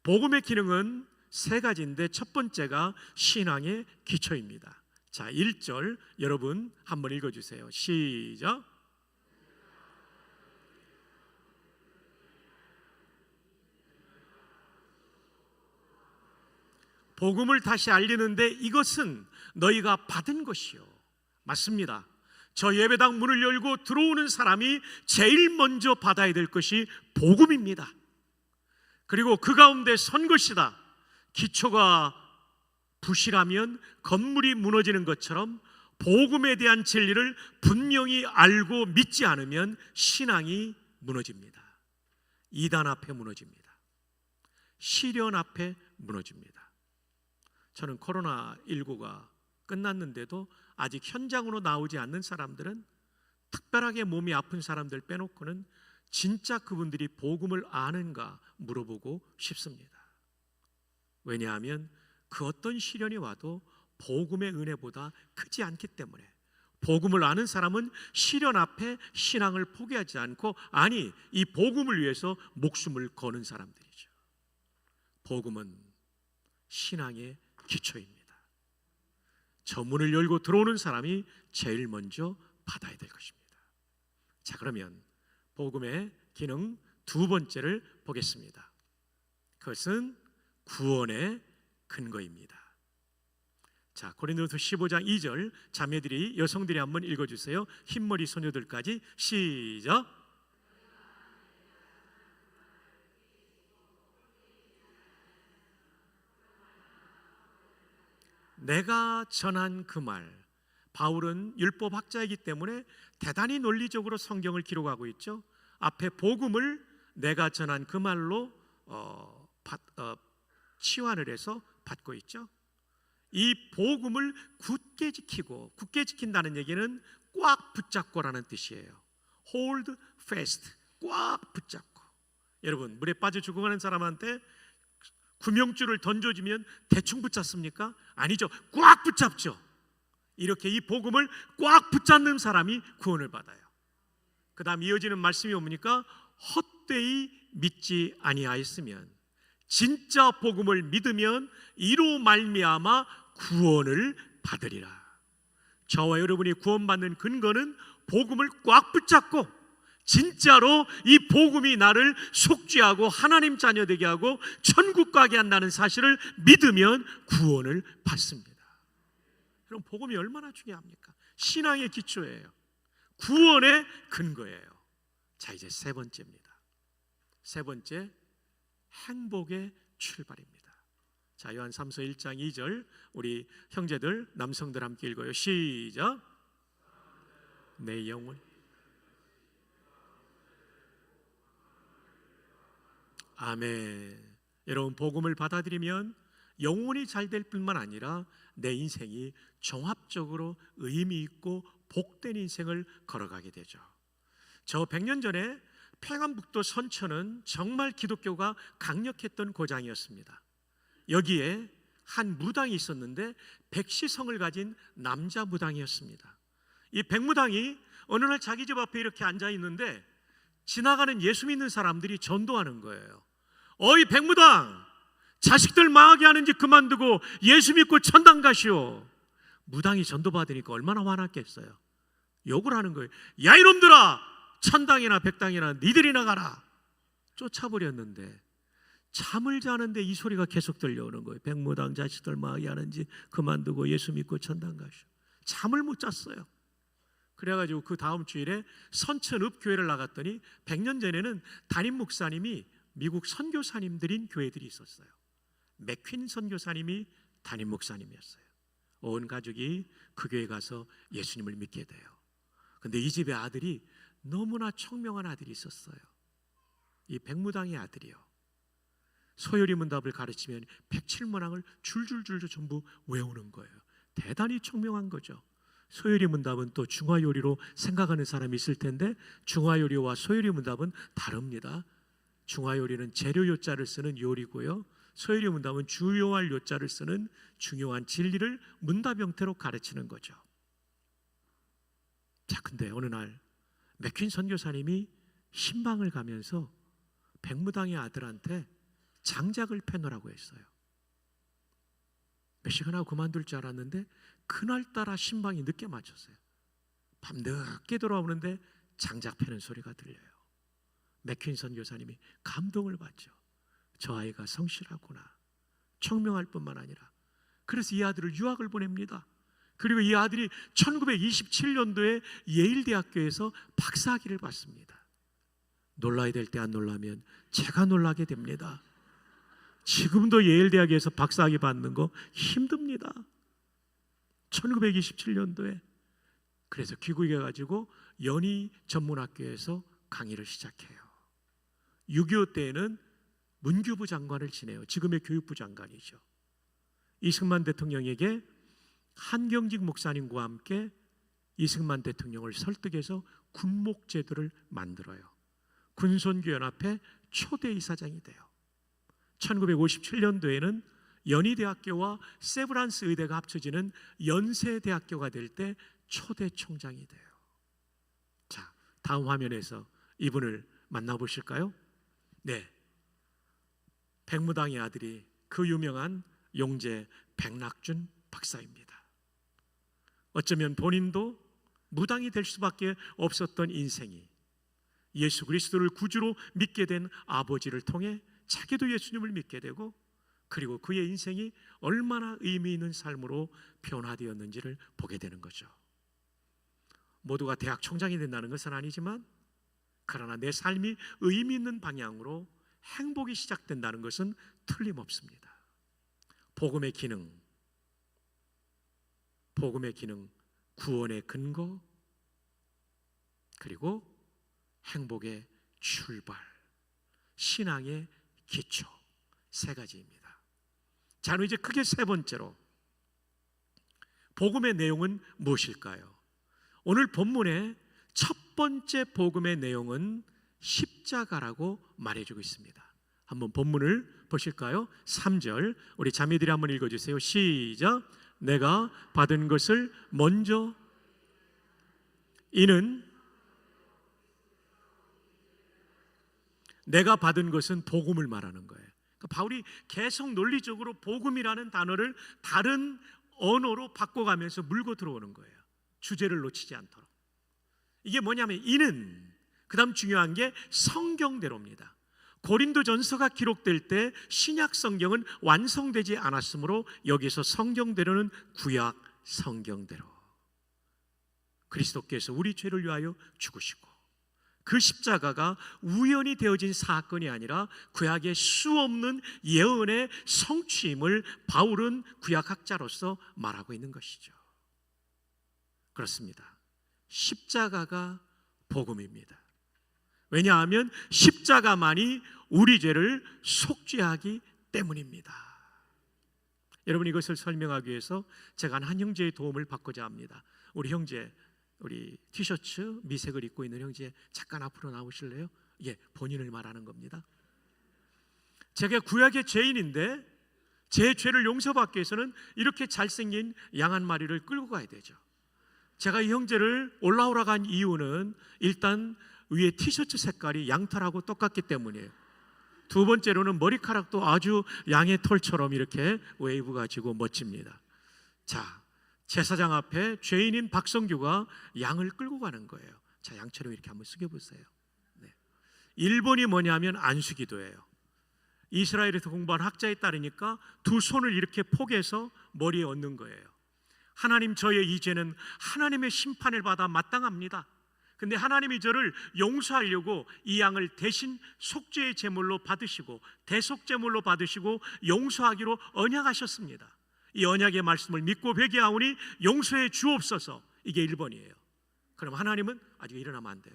복음의 기능은 3가지인데 첫 번째가 신앙의 기초입니다. 자, 1절 여러분 한번 읽어주세요. 시작. 복음을 다시 알리는데 이것은 너희가 받은 것이요. 맞습니다. 저 예배당 문을 열고 들어오는 사람이 제일 먼저 받아야 될 것이 복음입니다. 그리고 그 가운데 선 것이다. 기초가 부실하면 건물이 무너지는 것처럼 복음에 대한 진리를 분명히 알고 믿지 않으면 신앙이 무너집니다. 이단 앞에 무너집니다. 시련 앞에 무너집니다. 저는 코로나19가 끝났는데도 아직 현장으로 나오지 않는 사람들은, 특별하게 몸이 아픈 사람들 빼놓고는 진짜 그분들이 복음을 아는가 물어보고 싶습니다. 왜냐하면 그 어떤 시련이 와도 복음의 은혜보다 크지 않기 때문에, 복음을 아는 사람은 시련 앞에 신앙을 포기하지 않고, 아니, 이 복음을 위해서 목숨을 거는 사람들이죠. 복음은 신앙의 기초입니다. 저 문을 열고 들어오는 사람이 제일 먼저 받아야 될 것입니다. 자, 그러면 복음의 기능 두 번째를 보겠습니다. 그것은 구원의 근거입니다. 자, 고린도서 15장 2절 자매들이 여성들이 한번 읽어주세요. 흰머리 소녀들까지 시작. 내가 전한 그 말. 바울은 율법학자이기 때문에 대단히 논리적으로 성경을 기록하고 있죠. 앞에 복음을 내가 전한 그 말로 치환을 해서 받고 있죠. 이 복음을 굳게 지키고, 굳게 지킨다는 얘기는 꽉 붙잡고라는 뜻이에요. Hold fast, 꽉 붙잡고. 여러분, 물에 빠져 죽어가는 사람한테 구명줄을 던져주면 대충 붙잡습니까? 아니죠. 꽉 붙잡죠. 이렇게 이 복음을 꽉 붙잡는 사람이 구원을 받아요. 그 다음 이어지는 말씀이 뭡니까? 헛되이 믿지 아니하였으면, 진짜 복음을 믿으면 이로 말미암아 구원을 받으리라. 저와 여러분이 구원받는 근거는 복음을 꽉 붙잡고, 진짜로 이 복음이 나를 속죄하고 하나님 자녀 되게 하고 천국 가게 한다는 사실을 믿으면 구원을 받습니다. 그럼 복음이 얼마나 중요합니까? 신앙의 기초예요. 구원의 근거예요. 자, 이제 세 번째입니다. 세 번째, 행복의 출발입니다. 자, 요한 3서 1장 2절 우리 형제들, 남성들 함께 읽어요. 시작. 내 영혼. 아멘. 여러분, 복음을 받아들이면 영혼이 잘 될 뿐만 아니라 내 인생이 종합적으로 의미 있고 복된 인생을 걸어가게 되죠. 저 100년 전에 평안북도 선천은 정말 기독교가 강력했던 고장이었습니다. 여기에 한 무당이 있었는데 백시성을 가진 남자 무당이었습니다. 이 백무당이 어느 날 자기 집 앞에 이렇게 앉아 있는데 지나가는 예수 믿는 사람들이 전도하는 거예요. 어이 백무당, 자식들 망하게 하는 짓 그만두고 예수 믿고 천당 가시오. 무당이 전도받으니까 얼마나 화났겠어요. 욕을 하는 거예요. 야 이놈들아, 천당이나 백당이나 니들이나 가라. 쫓아버렸는데 잠을 자는데 이 소리가 계속 들려오는 거예요. 백무당 자식들 망하게 하는 짓 그만두고 예수 믿고 천당 가시오. 잠을 못 잤어요. 그래가지고 그 다음 주일에 선천읍교회를 나갔더니 100년 전에는 담임 목사님이 미국 선교사님들인 교회들이 있었어요. 맥퀸 선교사님이 담임 목사님이었어요. 온 가족이 그 교회 가서 예수님을 믿게 돼요. 근데 이 집의 아들이 너무나 청명한 아들이 있었어요. 이 백무당의 아들이요. 소요리 문답을 가르치면 107문항을 줄줄줄 전부 외우는 거예요. 대단히 청명한 거죠. 소요리 문답은 또 중화요리로 생각하는 사람이 있을 텐데 중화요리와 소요리 문답은 다릅니다. 중화요리는 재료 요자를 쓰는 요리고요. 소요리 문답은 주요할 요자를 쓰는 중요한 진리를 문답 형태로 가르치는 거죠. 자, 근데 어느 날 맥퀸 선교사님이 신방을 가면서 백무당의 아들한테 장작을 패놓으라고 했어요. 몇 시간 하고 그만둘 줄 알았는데 그날따라 신방이 늦게 마쳤어요. 밤늦게 돌아오는데 장작 패는 소리가 들려요. 맥퀸 선교사님이 감동을 받죠. 저 아이가 성실하구나. 청명할 뿐만 아니라 그래서 이 아들을 유학을 보냅니다. 그리고 이 아들이 1927년도에 예일대학교에서 박사학위를 받습니다. 놀라야 될 때 안 놀라면 제가 놀라게 됩니다. 지금도 예일대학에서 박사학위 받는 거 힘듭니다. 1927년도에 그래서 귀국해 가지고 연희 전문학교에서 강의를 시작해요. 6.25 때에는 문교부 장관을 지내요. 지금의 교육부 장관이죠. 이승만 대통령에게 한경직 목사님과 함께 이승만 대통령을 설득해서 군목제도를 만들어요. 군선교연합회 초대이사장이 돼요. 1957년도에는 연희대학교와 세브란스 의대가 합쳐지는 연세대학교가 될 때 초대 총장이 돼요. 자, 다음 화면에서 이분을 만나보실까요? 네, 백무당의 아들이 그 유명한 용재 백낙준 박사입니다. 어쩌면 본인도 무당이 될 수밖에 없었던 인생이 예수 그리스도를 구주로 믿게 된 아버지를 통해 자기도 예수님을 믿게 되고 그리고 그의 인생이 얼마나 의미 있는 삶으로 변화되었는지를 보게 되는 거죠. 모두가 대학 총장이 된다는 것은 아니지만, 그러나 내 삶이 의미 있는 방향으로 행복이 시작된다는 것은 틀림없습니다. 복음의 기능, 구원의 근거, 그리고 행복의 출발, 신앙의 기초, 세 가지입니다. 자, 이제 크게 세 번째로 복음의 내용은 무엇일까요? 오늘 본문의 첫 번째 복음의 내용은 십자가라고 말해주고 있습니다. 한번 본문을 보실까요? 3절 우리 자매들이 한번 읽어주세요. 시작. 내가 받은 것을 먼저, 이는 내가 받은 것은 복음을 말하는 거예요. 그러니까 바울이 계속 논리적으로 복음이라는 단어를 다른 언어로 바꿔가면서 물고 들어오는 거예요. 주제를 놓치지 않도록. 이게 뭐냐면 이는, 그 다음 중요한 게 성경대로입니다. 고린도전서가 기록될 때 신약 성경은 완성되지 않았으므로 여기서 성경대로는 구약 성경대로, 그리스도께서 우리 죄를 위하여 죽으시고 그 십자가가 우연히 되어진 사건이 아니라 구약의 수없는 예언의 성취임을 바울은 구약학자로서 말하고 있는 것이죠. 그렇습니다. 십자가가 복음입니다. 왜냐하면 십자가만이 우리 죄를 속죄하기 때문입니다. 여러분, 이것을 설명하기 위해서 제가 한 형제의 도움을 받고자 합니다. 우리 형제, 우리 티셔츠 미색을 입고 있는 형제 잠깐 앞으로 나오실래요? 예, 본인을 말하는 겁니다. 제가 구약의 죄인인데 제 죄를 용서받기 위해서는 이렇게 잘생긴 양 한 마리를 끌고 가야 되죠. 제가 이 형제를 올라오라 간 이유는 일단 위에 티셔츠 색깔이 양털하고 똑같기 때문이에요. 두 번째로는 머리카락도 아주 양의 털처럼 이렇게 웨이브가 지고 멋집니다. 자, 제사장 앞에 죄인인 박성규가 양을 끌고 가는 거예요. 자, 양처럼 이렇게 한번 숙여보세요. 네. 1번이 뭐냐면 안수기도예요. 이스라엘에서 공부한 학자에 따르니까 두 손을 이렇게 포개서 머리에 얹는 거예요. 하나님, 저의 이 죄는 하나님의 심판을 받아 마땅합니다. 근데 하나님이 저를 용서하려고 이 양을 대신 속죄의 제물로 받으시고 대속제물로 받으시고 용서하기로 언약하셨습니다. 이 언약의 말씀을 믿고 회개하오니 용서해 주옵소서. 이게 1번이에요. 그럼 하나님은 아직 일어나면 안 돼요.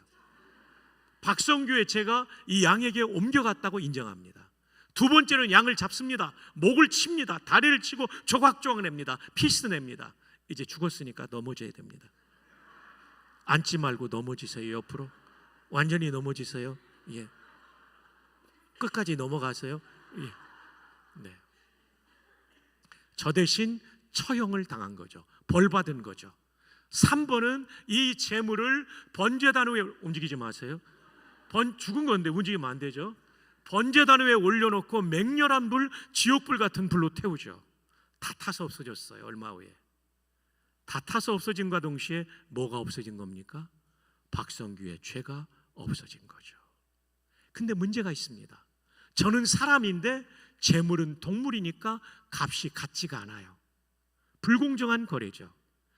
박성규의 죄가 이 양에게 옮겨갔다고 인정합니다. 두 번째는 양을 잡습니다. 목을 칩니다. 다리를 치고 조각조각 냅니다. 피스 냅니다. 이제 죽었으니까 넘어져야 됩니다. 앉지 말고 넘어지세요. 옆으로 완전히 넘어지세요. 예. 끝까지 넘어가세요. 예. 네. 저 대신 처형을 당한 거죠. 벌 받은 거죠. 3번은 이 재물을 번제단 위에, 움직이지 마세요. 죽은 건데 움직이면 안 되죠. 번제단 위에 올려놓고 맹렬한 불, 지옥불 같은 불로 태우죠. 다 타서 없어졌어요. 얼마 후에. 다 타서 없어진과 동시에 뭐가 없어진 겁니까? 박성규의 죄가 없어진 거죠. 근데 문제가 있습니다. 저는 사람인데 재물은 동물이니까 값이 같지가 않아요. 불공정한 거래죠.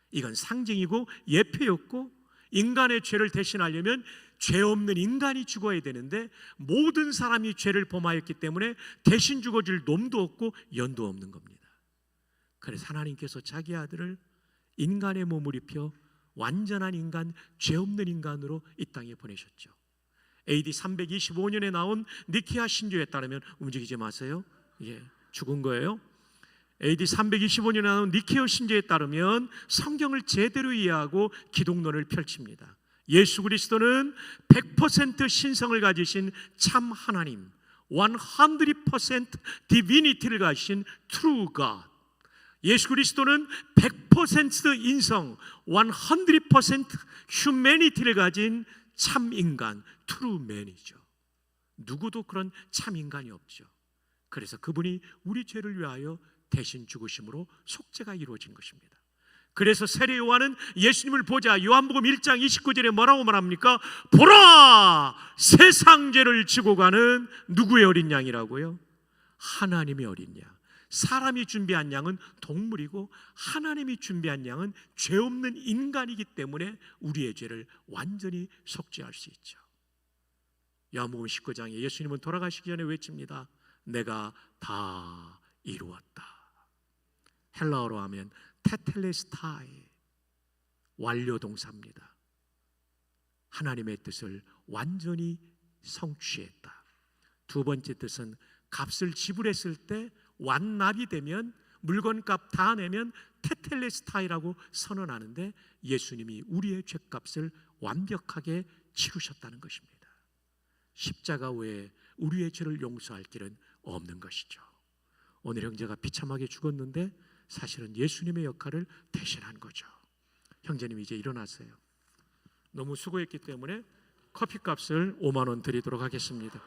이건 상징이고 예표였고, 인간의 죄를 대신하려면 죄 없는 인간이 죽어야 되는데 모든 사람이 죄를 범하였기 때문에 대신 죽어줄 놈도 없고 연도 없는 겁니다. 그래서 하나님께서 자기 아들을 인간의 몸을 입혀 완전한 인간, 죄 없는 인간으로 이 땅에 보내셨죠. AD 325년에 나온 니케아 신조에 따르면, 움직이지 마세요. 예, 죽은 거예요. AD 325년에 나온 니케아 신조에 따르면 성경을 제대로 이해하고 기독론을 펼칩니다. 예수 그리스도는 100% 신성을 가지신 참 하나님, 100% 디비니티를 가지신 true God. 예수 그리스도는 100% 인성, 100% 휴메니티를 가진 참 인간, true man이죠. 누구도 그런 참 인간이 없죠. 그래서 그분이 우리 죄를 위하여 대신 죽으심으로 속죄가 이루어진 것입니다. 그래서 세례 요한은 예수님을 보자 요한복음 1장 29절에 뭐라고 말합니까? 보라! 세상 죄를 지고 가는 누구의 어린 양이라고요? 하나님의 어린 양. 사람이 준비한 양은 동물이고 하나님이 준비한 양은 죄 없는 인간이기 때문에 우리의 죄를 완전히 속죄할 수 있죠. 요한복음 19장에 예수님은 돌아가시기 전에 외칩니다. 내가 다 이루었다. 헬라어로 하면 테텔레스타이, 완료 동사입니다. 하나님의 뜻을 완전히 성취했다. 두 번째 뜻은 값을 지불했을 때 완납이 되면, 물건값 다 내면 테텔레스타이라고 선언하는데, 예수님이 우리의 죄값을 완벽하게 치르셨다는 것입니다. 십자가 외에 우리의 죄를 용서할 길은 없는 것이죠. 오늘 형제가 비참하게 죽었는데 사실은 예수님의 역할을 대신한 거죠. 형제님 이제 일어나세요. 너무 수고했기 때문에 커피값을 5만 원 드리도록 하겠습니다.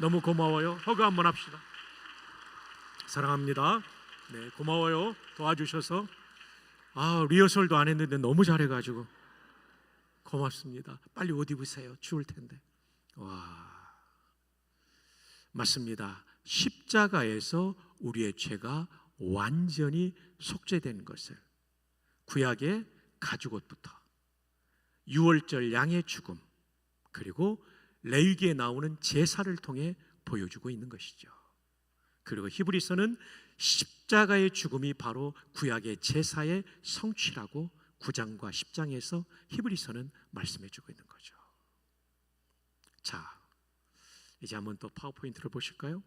너무 고마워요. 허그 한번 합시다. 사랑합니다. 네, 고마워요. 도와주셔서. 리허설도 안 했는데 너무 잘해가지고 고맙습니다. 빨리 옷 입으세요. 추울 텐데. 맞습니다. 십자가에서 우리의 죄가 완전히 속죄된 것을 구약의 가죽옷부터 유월절 양의 죽음, 그리고 레위기에 나오는 제사를 통해 보여주고 있는 것이죠. 그리고 히브리서는 십자가의 죽음이 바로 구약의 제사의 성취라고 9장과 10장에서 히브리서는 말씀해주고 있는 거죠. 자, 이제 한번 또 파워포인트를 보실까요?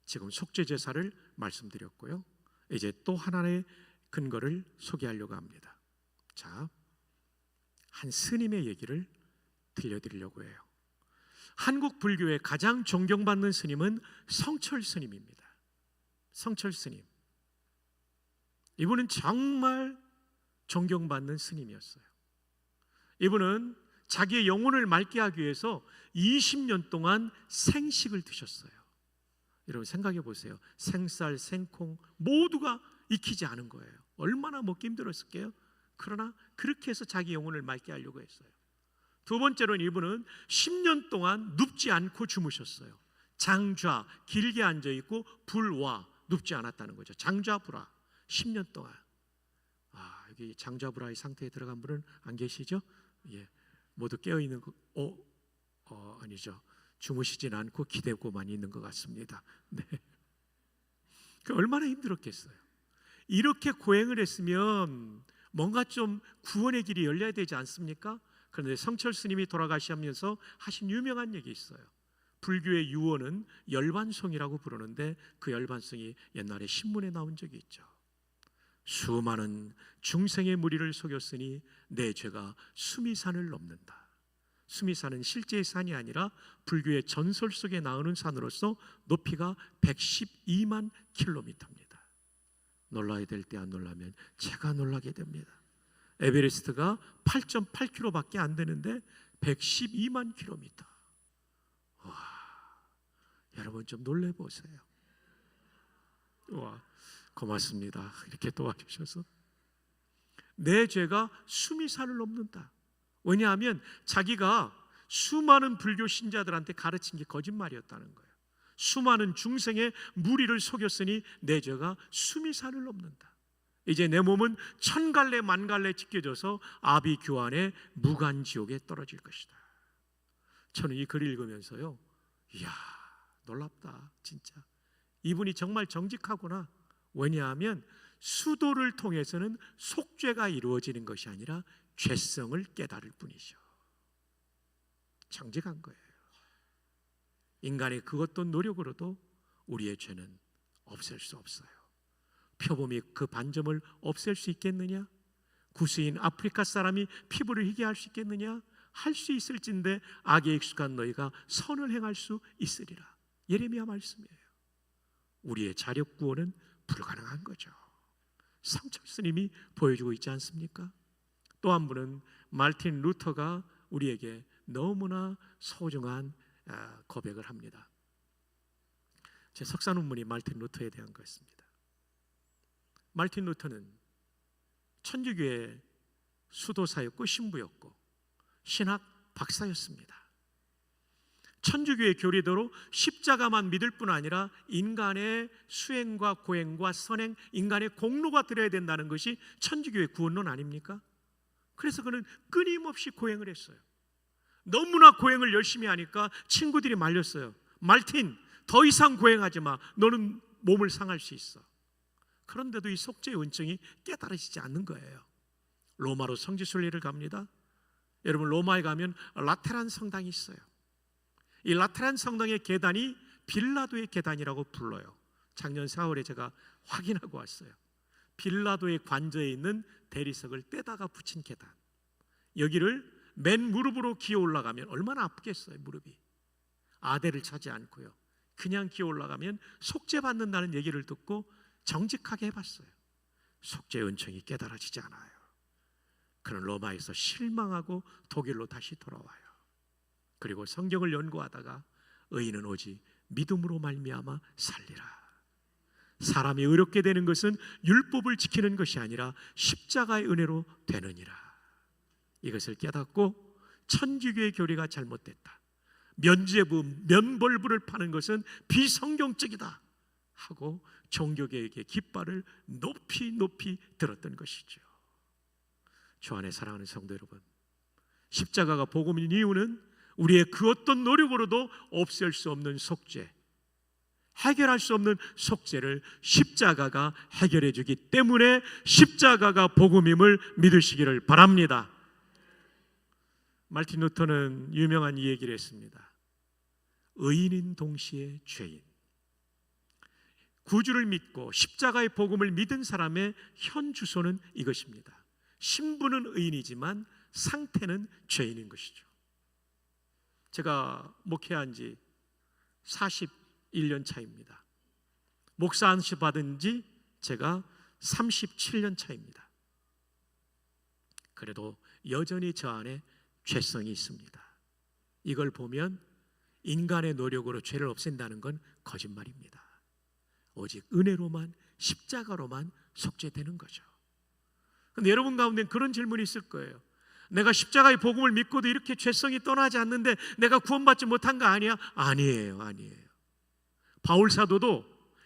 지금 속죄 제사를 말씀드렸고요. 이제 또 하나의 근거를 소개하려고 합니다. 자, 한 스님의 얘기를 들려드리려고 해요. 한국 불교의 가장 존경받는 스님은 성철 스님입니다. 성철 스님. 이분은 정말 존경받는 스님이었어요. 이분은 자기의 영혼을 맑게 하기 위해서 20년 동안 생식을 드셨어요. 여러분 생각해 보세요. 생쌀, 생콩 모두가 익히지 않은 거예요. 얼마나 먹기 힘들었을게요. 그러나 그렇게 해서 자기 영혼을 맑게 하려고 했어요. 두 번째로는 이분은 10년 동안 눕지 않고 주무셨어요. 장좌, 길게 앉아있고 불와, 눕지 않았다는 거죠. 장좌불화 10년 동안. 여기 장좌불화의 상태에 들어간 분은 안 계시죠? 예, 모두 깨어있는 거. 아니죠. 주무시진 않고 기대고만 있는 것 같습니다. 네. 얼마나 힘들었겠어요. 이렇게 고행을 했으면 뭔가 좀 구원의 길이 열려야 되지 않습니까? 그런데 성철 스님이 돌아가시면서 하신 유명한 얘기 있어요. 불교의 유언은 열반송이라고 부르는데 그 열반송이 옛날에 신문에 나온 적이 있죠. 수많은 중생의 무리를 속였으니 내 죄가 수미산을 넘는다. 수미산은 실제의 산이 아니라 불교의 전설 속에 나오는 산으로서 높이가 112만 킬로미터입니다. 놀라야 될 때 안 놀라면 제가 놀라게 됩니다. 에베레스트가 8.8km밖에 안 되는데 112만 킬로미터. 와, 여러분 좀 놀래보세요. 와, 고맙습니다. 이렇게 도와주셔서. 내 죄가 수미산을 넘는다. 왜냐하면 자기가 수많은 불교 신자들한테 가르친 게 거짓말이었다는 거예요. 수많은 중생의 무리를 속였으니 내 죄가 수미산을 넘는다. 이제 내 몸은 천갈래 만갈래 찢겨져서 아비규환의 무간지옥에 떨어질 것이다. 저는 이 글을 읽으면서요, 이야, 놀랍다. 진짜 이분이 정말 정직하구나. 왜냐하면 수도를 통해서는 속죄가 이루어지는 것이 아니라 죄성을 깨달을 뿐이죠. 정직한 거예요. 인간의 그것도 노력으로도 우리의 죄는 없앨 수 없어요. 표범이 그 반점을 없앨 수 있겠느냐? 구수인 아프리카 사람이 피부를 희게 할 수 있겠느냐? 할 수 있을진데 악에 익숙한 너희가 선을 행할 수 있으리라. 예레미야 말씀이에요. 우리의 자력 구원은 불가능한 거죠. 성철 스님이 보여주고 있지 않습니까? 또 한 분은 말틴 루터가 우리에게 너무나 소중한 고백을 합니다. 제 석사 논문이 말틴 루터에 대한 것입니다. 말틴 루터는 천주교의 수도사였고 신부였고 신학 박사였습니다. 천주교의 교리대로 십자가만 믿을 뿐 아니라 인간의 수행과 고행과 선행, 인간의 공로가 들어야 된다는 것이 천주교의 구원론 아닙니까? 그래서 그는 끊임없이 고행을 했어요. 너무나 고행을 열심히 하니까 친구들이 말렸어요. 말틴, 더 이상 고행하지 마. 너는 몸을 상할 수 있어. 그런데도 이 속죄의 은총이 깨달아지지 않는 거예요. 로마로 성지순례를 갑니다. 여러분, 로마에 가면 라테란 성당이 있어요. 이 라테란 성당의 계단이 빌라도의 계단이라고 불러요. 작년 4월에 제가 확인하고 왔어요. 빌라도의 관저에 있는 대리석을 떼다가 붙인 계단. 여기를 맨 무릎으로 기어 올라가면 얼마나 아프겠어요. 무릎이. 아대를 차지 않고요. 그냥 기어 올라가면 속죄받는다는 얘기를 듣고 정직하게 해봤어요. 속죄의 은총이 깨달아지지 않아요. 그는 로마에서 실망하고 독일로 다시 돌아와요. 그리고 성경을 연구하다가 의인은 오직 믿음으로 말미암아 살리라. 사람이 의롭게 되는 것은 율법을 지키는 것이 아니라 십자가의 은혜로 되느니라. 이것을 깨닫고 천주교의 교리가 잘못됐다, 면죄부, 면벌부를 파는 것은 비성경적이다 하고 종교계에게 깃발을 높이 높이 들었던 것이죠. 주 안에 사랑하는 성도 여러분, 십자가가 복음인 이유는 우리의 그 어떤 노력으로도 없앨 수 없는 속죄, 해결할 수 없는 속죄를 십자가가 해결해 주기 때문에 십자가가 복음임을 믿으시기를 바랍니다. 마르틴 루터는 유명한 이 얘기를 했습니다. 의인인 동시에 죄인. 구주를 믿고 십자가의 복음을 믿은 사람의 현 주소는 이것입니다. 신분은 의인이지만 상태는 죄인인 것이죠. 제가 목회한 지 41년 차입니다. 목사 안수 받은 지 제가 37년 차입니다. 그래도 여전히 저 안에 죄성이 있습니다. 이걸 보면 인간의 노력으로 죄를 없앤다는 건 거짓말입니다. 오직 은혜로만, 십자가로만 속죄되는 거죠. 그런데 여러분 가운데 그런 질문이 있을 거예요. 내가 십자가의 복음을 믿고도 이렇게 죄성이 떠나지 않는데 내가 구원받지 못한 거 아니야? 아니에요. 바울 사도도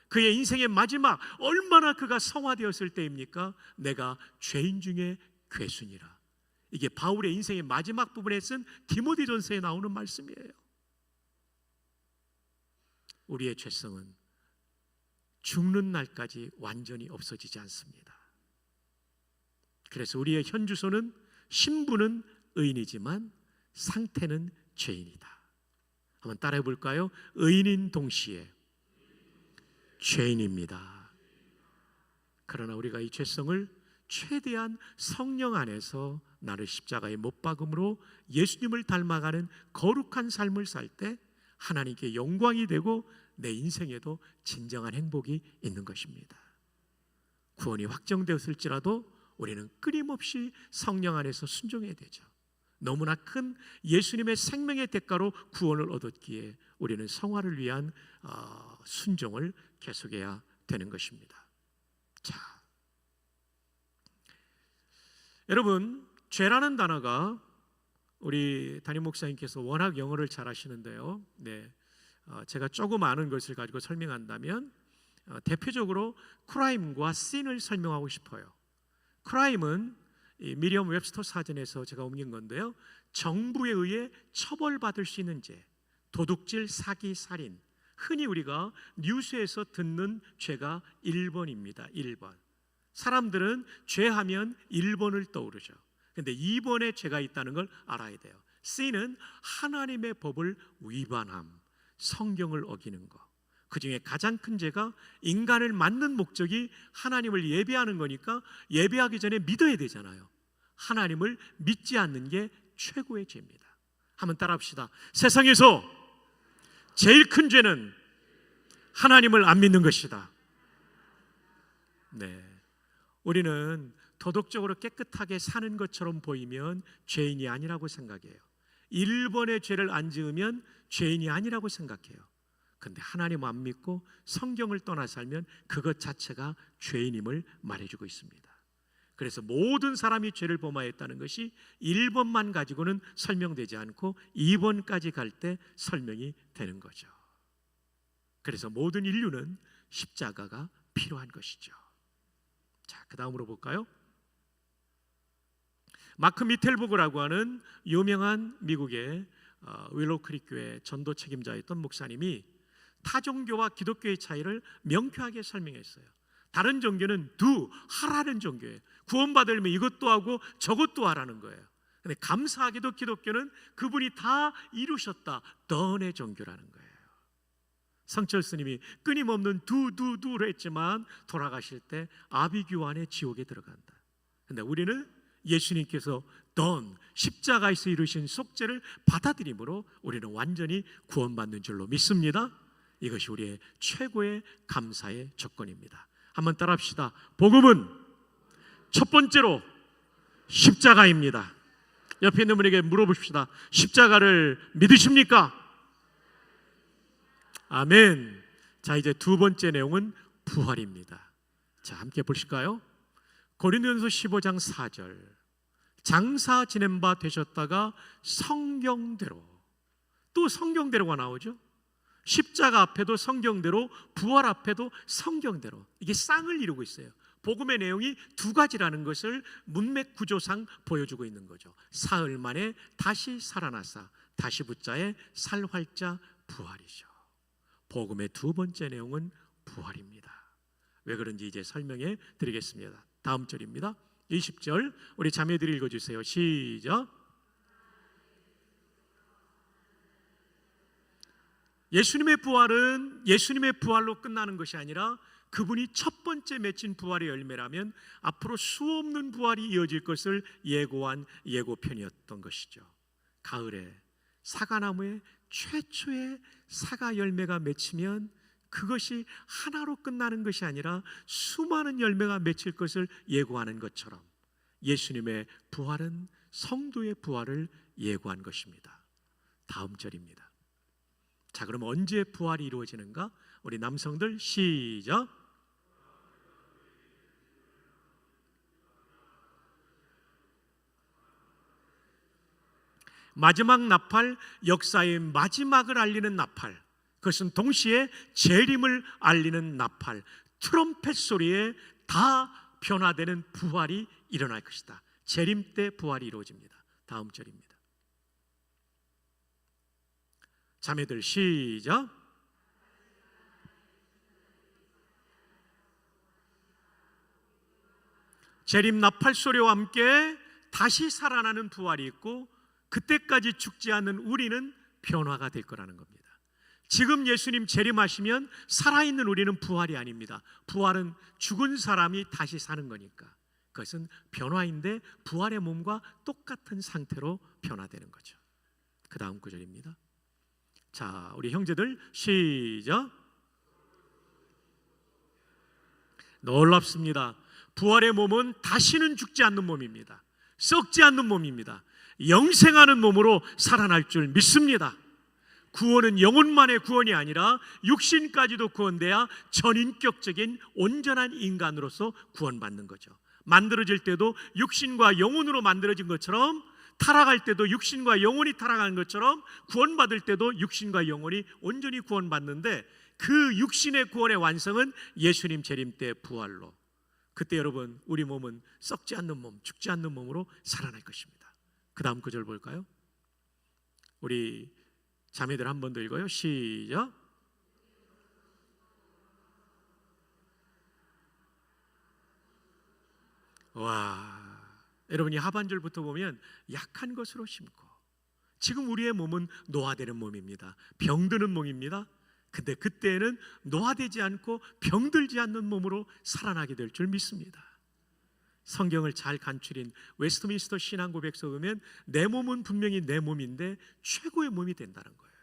그의 인생의 마지막, 얼마나 그가 성화되었을 때입니까? 내가 죄인 중에 괴순이라. 이게 바울의 인생의 마지막 부분에 쓴 디모데전서에 나오는 말씀이에요. 우리의 죄성은 죽는 날까지 완전히 없어지지 않습니다. 그래서 우리의 현 주소는, 신분은 의인이지만 상태는 죄인이다. 한번 따라해 볼까요? 의인인 동시에 죄인입니다. 그러나 우리가 이 죄성을 최대한 성령 안에서 나를 십자가에 못 박음으로 예수님을 닮아가는 거룩한 삶을 살 때 하나님께 영광이 되고 내 인생에도 진정한 행복이 있는 것입니다. 구원이 확정되었을지라도 우리는 끊임없이 성령 안에서 순종해야 되죠. 너무나 큰 예수님의 생명의 대가로 구원을 얻었기에 우리는 성화를 위한 순종을 계속해야 되는 것입니다. 자, 여러분, 죄라는 단어가 우리 담임 목사님께서 워낙 영어를 잘 하시는데요. 제가 조금 아는 것을 가지고 설명한다면 대표적으로 크라임과 신을 설명하고 싶어요. 크라임은 미리엄 웹스터 사전에서 제가 옮긴 건데요, 정부에 의해 처벌받을 수 있는 죄, 도둑질, 사기, 살인. 흔히 우리가 뉴스에서 듣는 죄가 1번입니다. 1번. 사람들은 죄하면 1번을 떠오르죠. 그런데 2번의 죄가 있다는 걸 알아야 돼요. C는 하나님의 법을 위반함, 성경을 어기는 것. 그 중에 가장 큰 죄가 인간을 만든 목적이 하나님을 예배하는 거니까 예배하기 전에 믿어야 되잖아요. 하나님을 믿지 않는 게 최고의 죄입니다. 한번 따라합시다. 세상에서 제일 큰 죄는 하나님을 안 믿는 것이다. 우리는 도덕적으로 깨끗하게 사는 것처럼 보이면 죄인이 아니라고 생각해요. 1번의 죄를 안 지으면 죄인이 아니라고 생각해요. 그런데 하나님 안 믿고 성경을 떠나 살면 그것 자체가 죄인임을 말해주고 있습니다. 그래서 모든 사람이 죄를 범하였다는 것이 1번만 가지고는 설명되지 않고 2번까지 갈 때 설명이 되는 거죠. 그래서 모든 인류는 십자가가 필요한 것이죠. 자, 그 다음으로 볼까요? 마크 미텔보그라고 하는 유명한 미국의 윌로우크릭 교회 전도 책임자였던 목사님이 타종교와 기독교의 차이를 명쾌하게 설명했어요. 다른 종교는 하라는 종교예요. 구원받으려면 이것도 하고 저것도 하라는 거예요. 근데 감사하게도 기독교는 그분이 다 이루셨다, 던의 종교라는 거예요. 성철 스님이 끊임없는 두를 했지만 돌아가실 때 아비규환의 지옥에 들어간다. 근데 우리는 예수님께서 십자가에서 이루신 속죄를 받아들임으로 우리는 완전히 구원받는 줄로 믿습니다. 이것이 우리의 최고의 감사의 조건입니다. 한번 따라합시다. 복음은 첫 번째로 십자가입니다. 옆에 있는 분에게 물어봅시다. 십자가를 믿으십니까? 아멘. 자, 이제 두 번째 내용은 부활입니다. 자, 함께 보실까요? 고린도전서 15장 4절. 장사 지낸 바 되셨다가 성경대로, 또 성경대로가 나오죠. 십자가 앞에도 성경대로, 부활 앞에도 성경대로, 이게 쌍을 이루고 있어요. 복음의 내용이 두 가지라는 것을 문맥 구조상 보여주고 있는 거죠. 사흘 만에 다시 살아나사 다시 붙자에 살활자 부활이죠. 복음의 두 번째 내용은 부활입니다. 왜 그런지 이제 설명해 드리겠습니다. 다음 절입니다. 20절 우리 자매들이 읽어주세요. 시작. 예수님의 부활은 예수님의 부활로 끝나는 것이 아니라 그분이 첫 번째 맺힌 부활의 열매라면 앞으로 수없는 부활이 이어질 것을 예고한 예고편이었던 것이죠. 가을에 사과나무에 최초의 사과 열매가 맺히면 그것이 하나로 끝나는 것이 아니라 수많은 열매가 맺힐 것을 예고하는 것처럼 예수님의 부활은 성도의 부활을 예고한 것입니다. 다음 절입니다. 자, 그럼 언제 부활이 이루어지는가? 우리 남성들 시작. 마지막 나팔, 역사의 마지막을 알리는 나팔, 그것은 동시에 재림을 알리는 나팔, 트럼펫 소리에 다 변화되는 부활이 일어날 것이다. 재림 때 부활이 이루어집니다. 다음 절입니다. 자매들 시작. 재림 나팔 소리와 함께 다시 살아나는 부활이 있고 그때까지 죽지 않는 우리는 변화가 될 거라는 겁니다. 지금 예수님 재림하시면 살아있는 우리는 부활이 아닙니다. 부활은 죽은 사람이 다시 사는 거니까 그것은 변화인데 부활의 몸과 똑같은 상태로 변화되는 거죠. 그 다음 구절입니다. 자, 우리 형제들 시작. 놀랍습니다. 부활의 몸은 다시는 죽지 않는 몸입니다. 썩지 않는 몸입니다. 영생하는 몸으로 살아날 줄 믿습니다. 구원은 영혼만의 구원이 아니라 육신까지도 구원돼야 전인격적인 온전한 인간으로서 구원받는 거죠. 만들어질 때도 육신과 영혼으로 만들어진 것처럼, 타락할 때도 육신과 영혼이 타락하는 것처럼, 구원받을 때도 육신과 영혼이 온전히 구원받는데 그 육신의 구원의 완성은 예수님 재림 때 부활로, 그때 여러분 우리 몸은 썩지 않는 몸, 죽지 않는 몸으로 살아날 것입니다. 그 다음 구절 볼까요? 우리 자매들 한 번 더 읽어요. 시작. 와, 여러분이 하반절부터 보면 약한 것으로 심고, 지금 우리의 몸은 노화되는 몸입니다. 병드는 몸입니다. 근데 그때는 노화되지 않고 병들지 않는 몸으로 살아나게 될 줄 믿습니다. 성경을 잘 간추린 웨스트민스터 신앙고백서 보면 내 몸은 분명히 내 몸인데 최고의 몸이 된다는 거예요.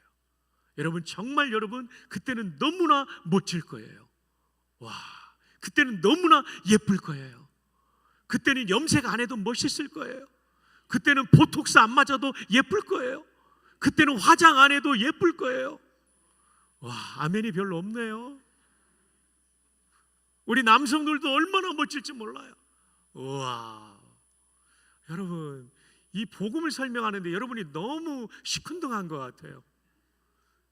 여러분 정말 여러분 그때는 너무나 멋질 거예요. 와, 그때는 너무나 예쁠 거예요. 그때는 염색 안 해도 멋있을 거예요. 그때는 보톡스 안 맞아도 예쁠 거예요. 그때는 화장 안 해도 예쁠 거예요. 와, 아멘이 별로 없네요. 우리 남성들도 얼마나 멋질지 몰라요. 우와, 여러분, 이 복음을 설명하는데 여러분이 너무 시큰둥한 것 같아요.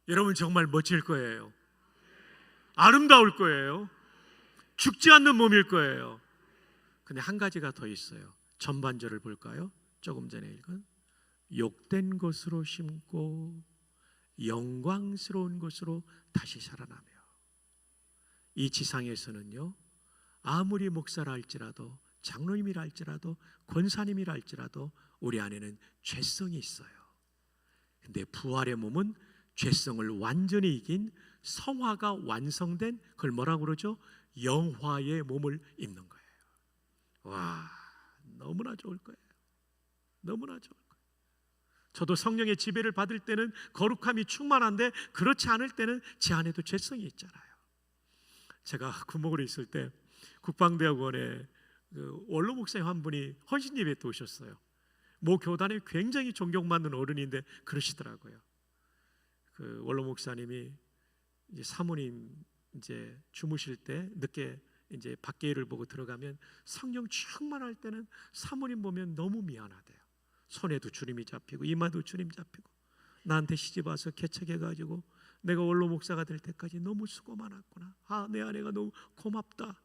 여러분 정말 멋질 거예요. 아름다울 거예요. 죽지 않는 몸일 거예요. 근데 한 가지가 더 있어요. 전반절을 볼까요? 조금 전에 읽은 욕된 것으로 심고 영광스러운 것으로 다시 살아나며. 이 지상에서는요, 아무리 목사라 할지라도, 장로님이라 할지라도, 권사님이라 할지라도 우리 안에는 죄성이 있어요. 근데 부활의 몸은 죄성을 완전히 이긴 성화가 완성된, 그걸 뭐라고 그러죠? 영화의 몸을 입는 거예요. 와, 너무나 좋을 거예요. 너무나 좋을 거예요. 저도 성령의 지배를 받을 때는 거룩함이 충만한데, 그렇지 않을 때는 제 안에도 죄성이 있잖아요. 제가 군목으로 있을 때 국방대학원에 원로 목사님 한 분이 헌신 예배 때 오셨어요. 모 교단에 굉장히 존경받는 어른인데 그러시더라고요. 그 원로 목사님이 이제 사모님 이제 주무실 때 늦게 이제 밖에 일을 보고 들어가면 성령 충만할 때는 사모님 보면 너무 미안하대요. 손에도 주름이 잡히고 이마도 주름 잡히고, 나한테 시집 와서 개척해가지고 내가 원로 목사가 될 때까지 너무 수고 많았구나. 아, 내 아내가 너무 고맙다.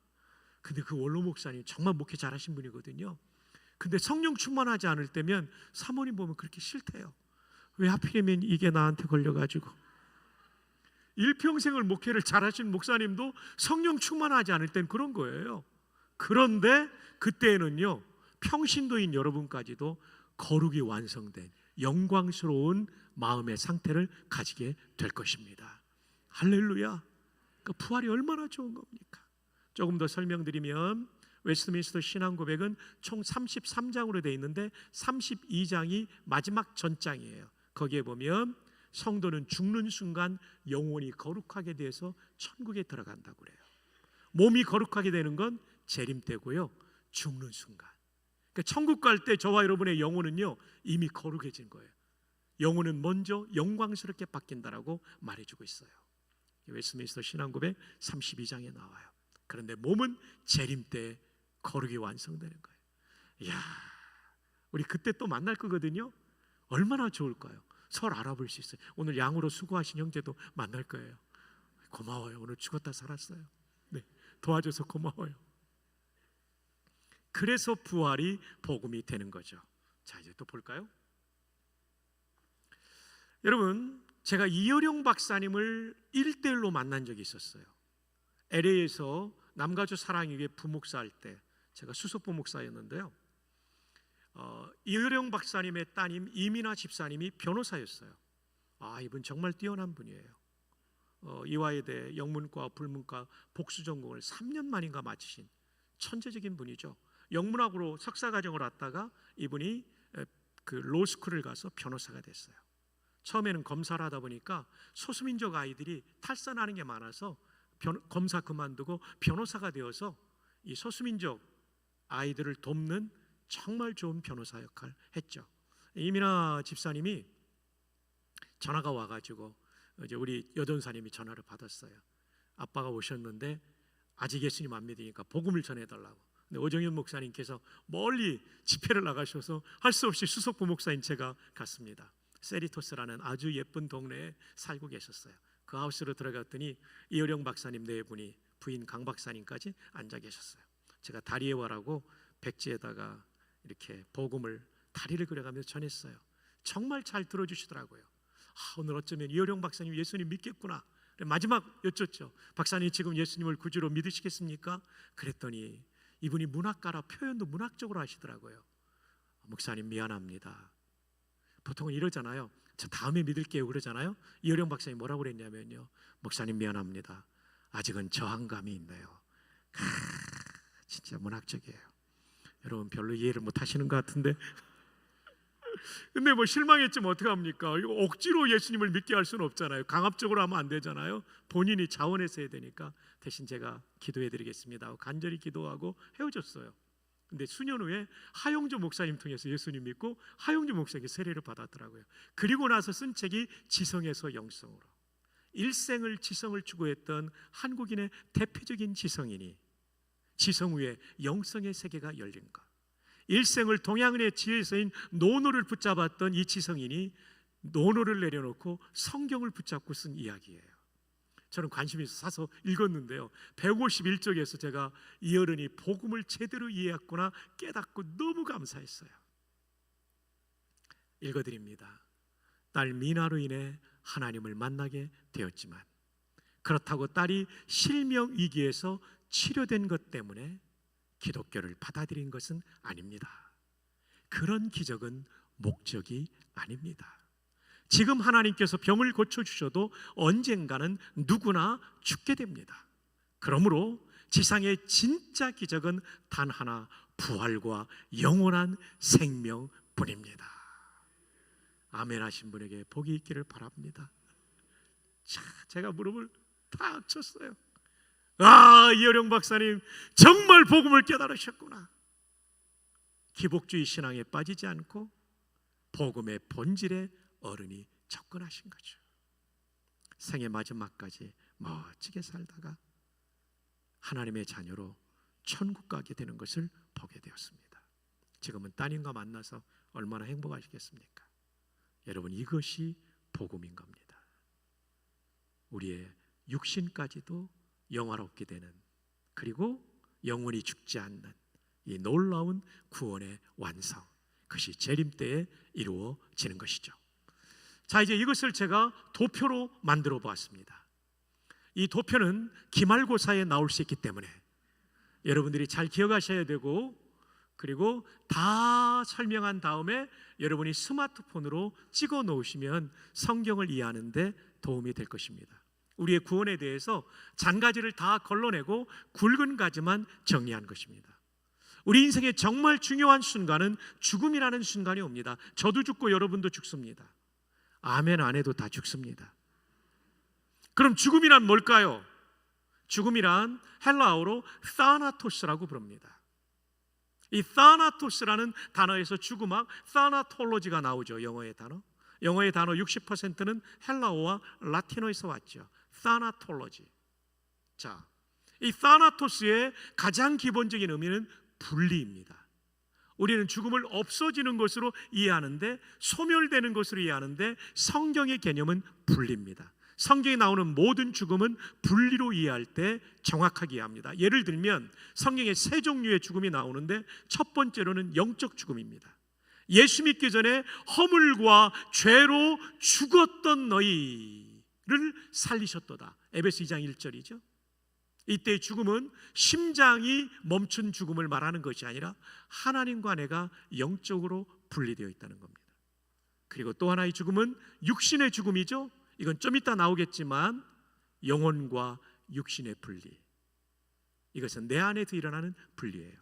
근데 그 원로 목사님 정말 목회 잘하신 분이거든요. 근데 성령 충만하지 않을 때면 사모님 보면 그렇게 싫대요. 왜 하필이면 이게 나한테 걸려가지고. 일평생을 목회를 잘하신 목사님도 성령 충만하지 않을 땐 그런 거예요. 그런데 그때는요, 평신도인 여러분까지도 거룩이 완성된 영광스러운 마음의 상태를 가지게 될 것입니다. 할렐루야. 그 부활이 얼마나 좋은 겁니까? 조금 더 설명드리면, 웨스트민스터 신앙고백은 총 33장으로 되어 있는데 32장이 마지막 전장이에요. 거기에 보면 성도는 죽는 순간 영혼이 거룩하게 돼서 천국에 들어간다고 그래요. 몸이 거룩하게 되는 건 재림 때고요, 죽는 순간. 그러니까 천국 갈 때 저와 여러분의 영혼은요, 이미 거룩해진 거예요. 영혼은 먼저 영광스럽게 바뀐다라고 말해주고 있어요. 웨스트민스터 신앙고백 32장에 나와요. 그런데 몸은 재림 때 거룩이 완성되는 거예요. 이야, 우리 그때 또 만날 거거든요. 얼마나 좋을까요? 서로 알아볼 수 있어요. 오늘 양으로 수고하신 형제도 만날 거예요. 고마워요. 오늘 죽었다 살았어요. 네, 도와줘서 고마워요. 그래서 부활이 복음이 되는 거죠. 자, 이제 또 볼까요? 여러분, 제가 이효령 박사님을 1대1로 만난 적이 있었어요. LA에서 남가주 사랑교회 부목사 할 때 제가 수석부 목사였는데요. 이효령 박사님의 따님 이민아 집사님이 변호사였어요. 아, 이분 정말 뛰어난 분이에요. 이화여대 영문과 불문과 복수 전공을 3년 만인가 마치신 천재적인 분이죠. 영문학으로 석사 과정을 왔다가 이분이 그 로스쿨을 가서 변호사가 됐어요. 처음에는 검사를 하다 보니까 소수민족 아이들이 탈선하는 게 많아서 검사 그만두고 변호사가 되어서 이 소수민족 아이들을 돕는 정말 좋은 변호사 역할을 했죠. 이민아 집사님이 전화가 와가지고 이제 우리 여전사님이 전화를 받았어요. 아빠가 오셨는데 아직 예수님 안 믿으니까 복음을 전해달라고. 근데 오정현 목사님께서 멀리 집회를 나가셔서 할 수 없이 수석부 목사인 제가 갔습니다. 세리토스라는 아주 예쁜 동네에 살고 계셨어요. 그 하우스로 들어갔더니 이효령 박사님 네 분이, 부인 강 박사님까지 앉아 계셨어요. 제가 다리에 와라고 백지에다가 이렇게 복음을 다리를 그려가면서 전했어요. 정말 잘 들어주시더라고요. 오늘 어쩌면 이효령 박사님 예수님 믿겠구나. 마지막 여쭙죠. 박사님 지금 예수님을 구주로 믿으시겠습니까? 그랬더니 이분이 문학가라 표현도 문학적으로 하시더라고요. 목사님 미안합니다. 보통은 이러잖아요. 저 다음에 믿을게요 그러잖아요. 이효령 박사님 뭐라고 그랬냐면요, 목사님 미안합니다. 아직은 저항감이 있네요. 진짜 문학적이에요. 여러분 별로 이해를 못 하시는 것 같은데 근데 뭐 실망했지만 어떡합니까? 이거 억지로 예수님을 믿게 할 수는 없잖아요. 강압적으로 하면 안 되잖아요. 본인이 자원해서 해야 되니까 대신 제가 기도해 드리겠습니다. 간절히 기도하고 헤어졌어요. 근데 수년 후에 하용주 목사님 통해서 예수님 믿고 하용주 목사에게 세례를 받았더라고요. 그리고 나서 쓴 책이 지성에서 영성으로. 일생을 지성을 추구했던 한국인의 대표적인 지성인이 지성 위에 영성의 세계가 열린 것. 일생을 동양인의 지혜서인 노노를 붙잡았던 이 지성인이 노노를 내려놓고 성경을 붙잡고 쓴 이야기예요. 저는 관심이 있어서 사서 읽었는데요, 151쪽에서 제가 이 어른이 복음을 제대로 이해했구나 깨닫고 너무 감사했어요. 읽어드립니다. 딸 미나로 인해 하나님을 만나게 되었지만, 그렇다고 딸이 실명 위기에서 치료된 것 때문에 기독교를 받아들인 것은 아닙니다. 그런 기적은 목적이 아닙니다. 지금 하나님께서 병을 고쳐주셔도 언젠가는 누구나 죽게 됩니다. 그러므로 지상의 진짜 기적은 단 하나, 부활과 영원한 생명뿐입니다. 아멘 하신 분에게 복이 있기를 바랍니다. 자, 제가 무릎을 탁 쳤어요. 아, 이어령 박사님 정말 복음을 깨달으셨구나. 기복주의 신앙에 빠지지 않고 복음의 본질에 어른이 접근하신 거죠. 생의 마지막까지 멋지게 살다가 하나님의 자녀로 천국 가게 되는 것을 보게 되었습니다. 지금은 따님과 만나서 얼마나 행복하시겠습니까? 여러분, 이것이 복음인 겁니다. 우리의 육신까지도 영화롭게 되는, 그리고 영원히 죽지 않는 이 놀라운 구원의 완성, 그것이 재림 때에 이루어지는 것이죠. 자, 이제 이것을 제가 도표로 만들어 보았습니다. 이 도표는 기말고사에 나올 수 있기 때문에 여러분들이 잘 기억하셔야 되고, 그리고 다 설명한 다음에 여러분이 스마트폰으로 찍어 놓으시면 성경을 이해하는 데 도움이 될 것입니다. 우리의 구원에 대해서 잔가지를 다 걸러내고 굵은 가지만 정리한 것입니다. 우리 인생의 정말 중요한 순간은 죽음이라는 순간이 옵니다. 저도 죽고 여러분도 죽습니다. 아멘 안 해도 다 죽습니다. 그럼 죽음이란 뭘까요? 죽음이란 헬라어로 사나토스라고 부릅니다. 이 사나토스라는 단어에서 죽음학 사나톨로지가 나오죠. 영어의 단어 60%는 헬라어와 라틴어에서 왔죠. 사나톨로지. 자, 이 사나토스의 가장 기본적인 의미는 분리입니다. 우리는 죽음을 없어지는 것으로 이해하는데, 소멸되는 것으로 이해하는데, 성경의 개념은 분리입니다. 성경에 나오는 모든 죽음은 분리로 이해할 때 정확하게 이해합니다. 예를 들면 성경에 세 종류의 죽음이 나오는데, 첫 번째로는 영적 죽음입니다. 예수 믿기 전에 허물과 죄로 죽었던 너희를 살리셨도다. 에베소 2장 1절이죠. 이때의 죽음은 심장이 멈춘 죽음을 말하는 것이 아니라 하나님과 내가 영적으로 분리되어 있다는 겁니다. 그리고 또 하나의 죽음은 육신의 죽음이죠. 이건 좀 이따 나오겠지만 영혼과 육신의 분리, 이것은 내 안에서 일어나는 분리예요.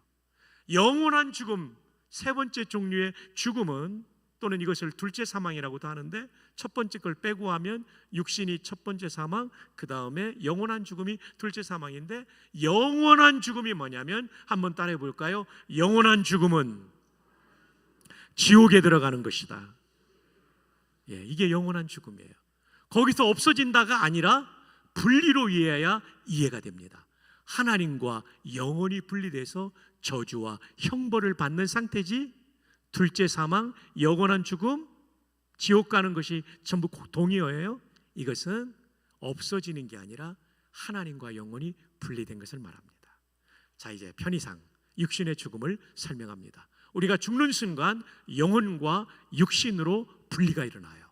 영원한 죽음, 세 번째 종류의 죽음은, 또는 이것을 둘째 사망이라고도 하는데, 첫 번째 걸 빼고 하면 육신이 첫 번째 사망, 그 다음에 영원한 죽음이 둘째 사망인데, 영원한 죽음이 뭐냐면 한번 따라해 볼까요? 영원한 죽음은 지옥에 들어가는 것이다. 예, 이게 영원한 죽음이에요. 거기서 없어진다가 아니라 분리로 이해해야 이해가 됩니다. 하나님과 영원히 분리돼서 저주와 형벌을 받는 상태지, 둘째 사망, 영원한 죽음, 지옥 가는 것이 전부 동의어예요. 이것은 없어지는 게 아니라 하나님과 영원히 분리된 것을 말합니다. 자, 이제 편의상 육신의 죽음을 설명합니다. 우리가 죽는 순간 영혼과 육신으로 분리가 일어나요.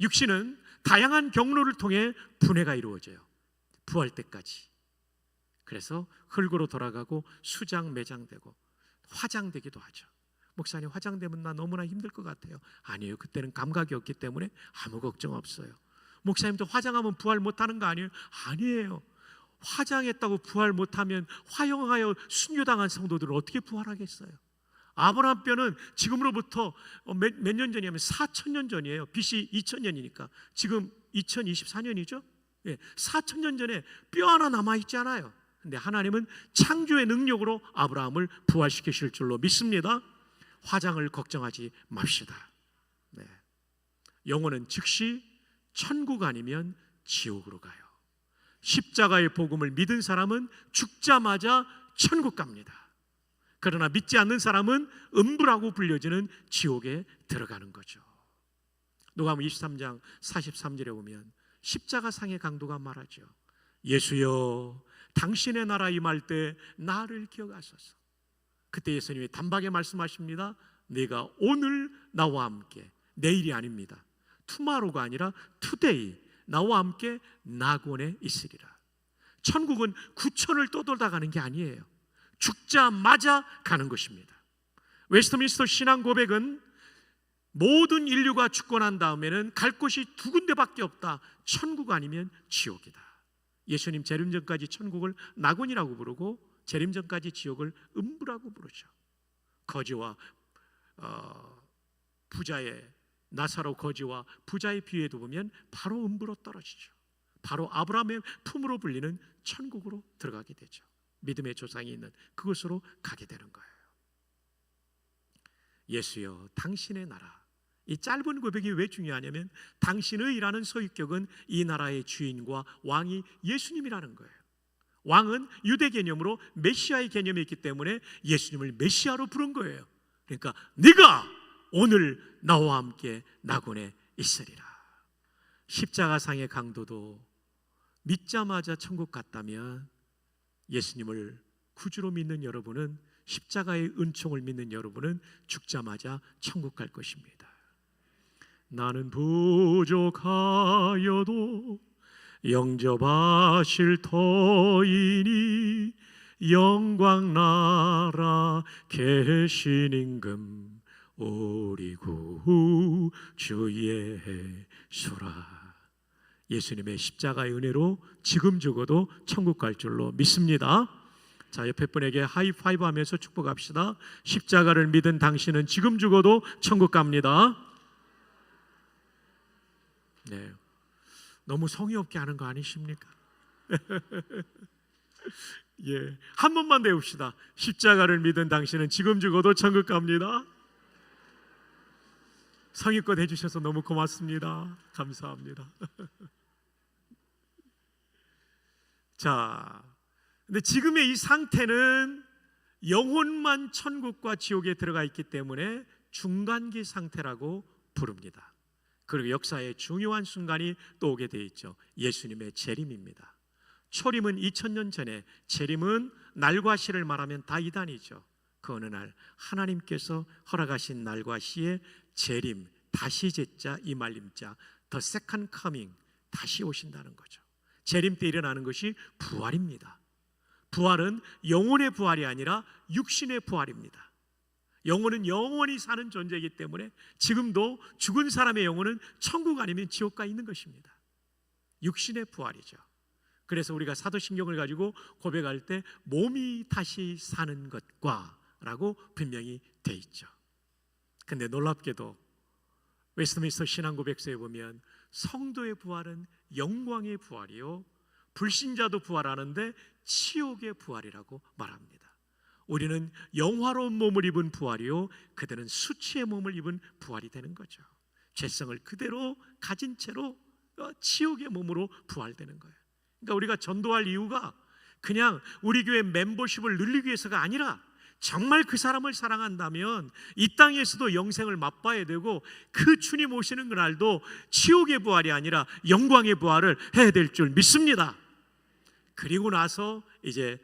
육신은 다양한 경로를 통해 분해가 이루어져요. 부활 때까지. 그래서 흙으로 돌아가고 수장, 매장되고 화장되기도 하죠. 목사님, 화장되면 나 너무나 힘들 것 같아요. 아니에요. 그때는 감각이 없기 때문에 아무 걱정 없어요. 목사님도 화장하면 부활 못하는 거 아니에요? 아니에요. 화장했다고 부활 못하면 화형하여 순교당한 성도들은 어떻게 부활하겠어요? 아브라함 뼈는 지금으로부터 몇 년 전이냐면 4,000년 전이에요. BC 2000년이니까 지금 2024년이죠. 예, 4,000년 전에 뼈 하나 남아있지 않아요. 근데 하나님은 창조의 능력으로 아브라함을 부활시키실 줄로 믿습니다. 화장을 걱정하지 맙시다. 네. 영혼은 즉시 천국 아니면 지옥으로 가요. 십자가의 복음을 믿은 사람은 죽자마자 천국 갑니다. 그러나 믿지 않는 사람은 음부라고 불려지는 지옥에 들어가는 거죠. 누가복음 23장 43절에 보면 십자가상의 강도가 말하죠. 예수여, 당신의 나라 임할 때 나를 기억하소서. 그때 예수님이 단박에 말씀하십니다. 네가 오늘 나와 함께, 내일이 아닙니다, 투마로가 아니라 투데이, 나와 함께 낙원에 있으리라. 천국은 구천을 떠돌다 가는 게 아니에요. 죽자마자 가는 것입니다. 웨스트민스터 신앙 고백은 모든 인류가 죽고 난 다음에는 갈 곳이 두 군데밖에 없다. 천국 아니면 지옥이다. 예수님 재림 전까지 천국을 낙원이라고 부르고 재림 전까지 지옥을 음부라고 부르죠. 거지와 부자의, 나사로 거지와 부자의 비유에도 보면 바로 음부로 떨어지죠. 바로 아브라함의 품으로 불리는 천국으로 들어가게 되죠. 믿음의 조상이 있는 그곳으로 가게 되는 거예요. 예수여, 당신의 나라. 이 짧은 고백이 왜 중요하냐면 당신의라는 소유격은 이 나라의 주인과 왕이 예수님이라는 거예요. 왕은 유대 개념으로 메시아의 개념이 있기 때문에 예수님을 메시아로 부른 거예요. 그러니까 네가 오늘 나와 함께 낙원에 있으리라. 십자가상의 강도도 믿자마자 천국 갔다면 예수님을 구주로 믿는 여러분은, 십자가의 은총을 믿는 여러분은 죽자마자 천국 갈 것입니다. 나는 부족하여도 영접하실 터이니 영광 나라 계신 임금 우리 구주 예수라. 예수님의 십자가의 은혜로 지금 죽어도 천국 갈 줄로 믿습니다. 자, 옆에 분에게 하이파이브 하면서 축복합시다. 십자가를 믿은 당신은 지금 죽어도 천국 갑니다. 네, 너무 성의 없게 하는 거 아니십니까? 예, 한 번만 배웁시다. 십자가를 믿은 당신은 지금 죽어도 천국 갑니다. 성의껏 해주셔서 너무 고맙습니다. 감사합니다. 자, 근데 지금의 이 상태는 영혼만 천국과 지옥에 들어가 있기 때문에 중간기 상태라고 부릅니다. 그리고 역사의 중요한 순간이 또 오게 되어 있죠. 예수님의 재림입니다. 초림은 2000년 전에, 재림은 날과 시를 말하면 다 이단이죠. 그 어느 날 하나님께서 허락하신 날과 시의 재림, 다시 제자 이말림자, the second coming, 다시 오신다는 거죠. 재림 때 일어나는 것이 부활입니다. 부활은 영혼의 부활이 아니라 육신의 부활입니다. 영혼은 영원히 사는 존재이기 때문에 지금도 죽은 사람의 영혼은 천국 아니면 지옥 가 있는 것입니다. 육신의 부활이죠. 그래서 우리가 사도신경을 가지고 고백할 때 몸이 다시 사는 것과 라고 분명히 돼 있죠. 근데 놀랍게도 웨스트민스터 신앙고백서에 보면 성도의 부활은 영광의 부활이요, 불신자도 부활하는데 치욕의 부활이라고 말합니다. 우리는 영화로운 몸을 입은 부활이요, 그들은 수치의 몸을 입은 부활이 되는 거죠. 죄성을 그대로 가진 채로 치욕의 몸으로 부활되는 거예요. 그러니까 우리가 전도할 이유가 그냥 우리 교회 멤버십을 늘리기 위해서가 아니라 정말 그 사람을 사랑한다면 이 땅에서도 영생을 맛봐야 되고 그 주님 오시는 그날도 치욕의 부활이 아니라 영광의 부활을 해야 될 줄 믿습니다. 그리고 나서 이제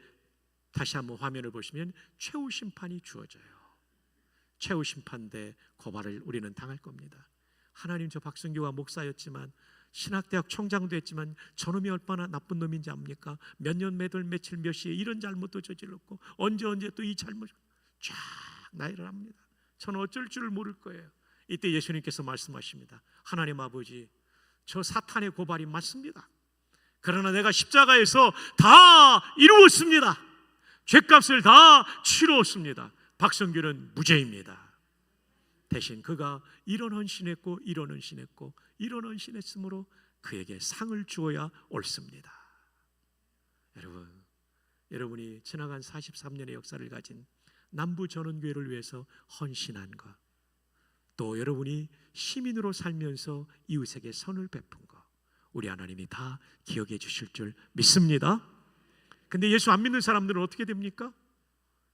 다시 한번 화면을 보시면 최후 심판이 주어져요. 최후 심판대 고발을 우리는 당할 겁니다. 하나님, 저 박승규가 목사였지만 신학대학 총장도 했지만 저놈이 얼마나 나쁜 놈인지 압니까? 몇 년 몇 월 며칠 몇 시에 이런 잘못도 저질렀고 언제 또 이 잘못 쫙 나열을 합니다. 저는 어쩔 줄을 모를 거예요. 이때 예수님께서 말씀하십니다. 하나님 아버지, 저 사탄의 고발이 맞습니다. 그러나 내가 십자가에서 다 이루었습니다. 죄값을 다 치루었습니다. 박성규는 무죄입니다. 대신 그가 이런 헌신했고 이런 헌신했고 이런 헌신했으므로 그에게 상을 주어야 옳습니다. 여러분이 지나간 43년의 역사를 가진 남부전원교회를 위해서 헌신한 것, 또 여러분이 시민으로 살면서 이웃에게 선을 베푼 것, 우리 하나님이 다 기억해 주실 줄 믿습니다. 근데 예수 안 믿는 사람들은 어떻게 됩니까?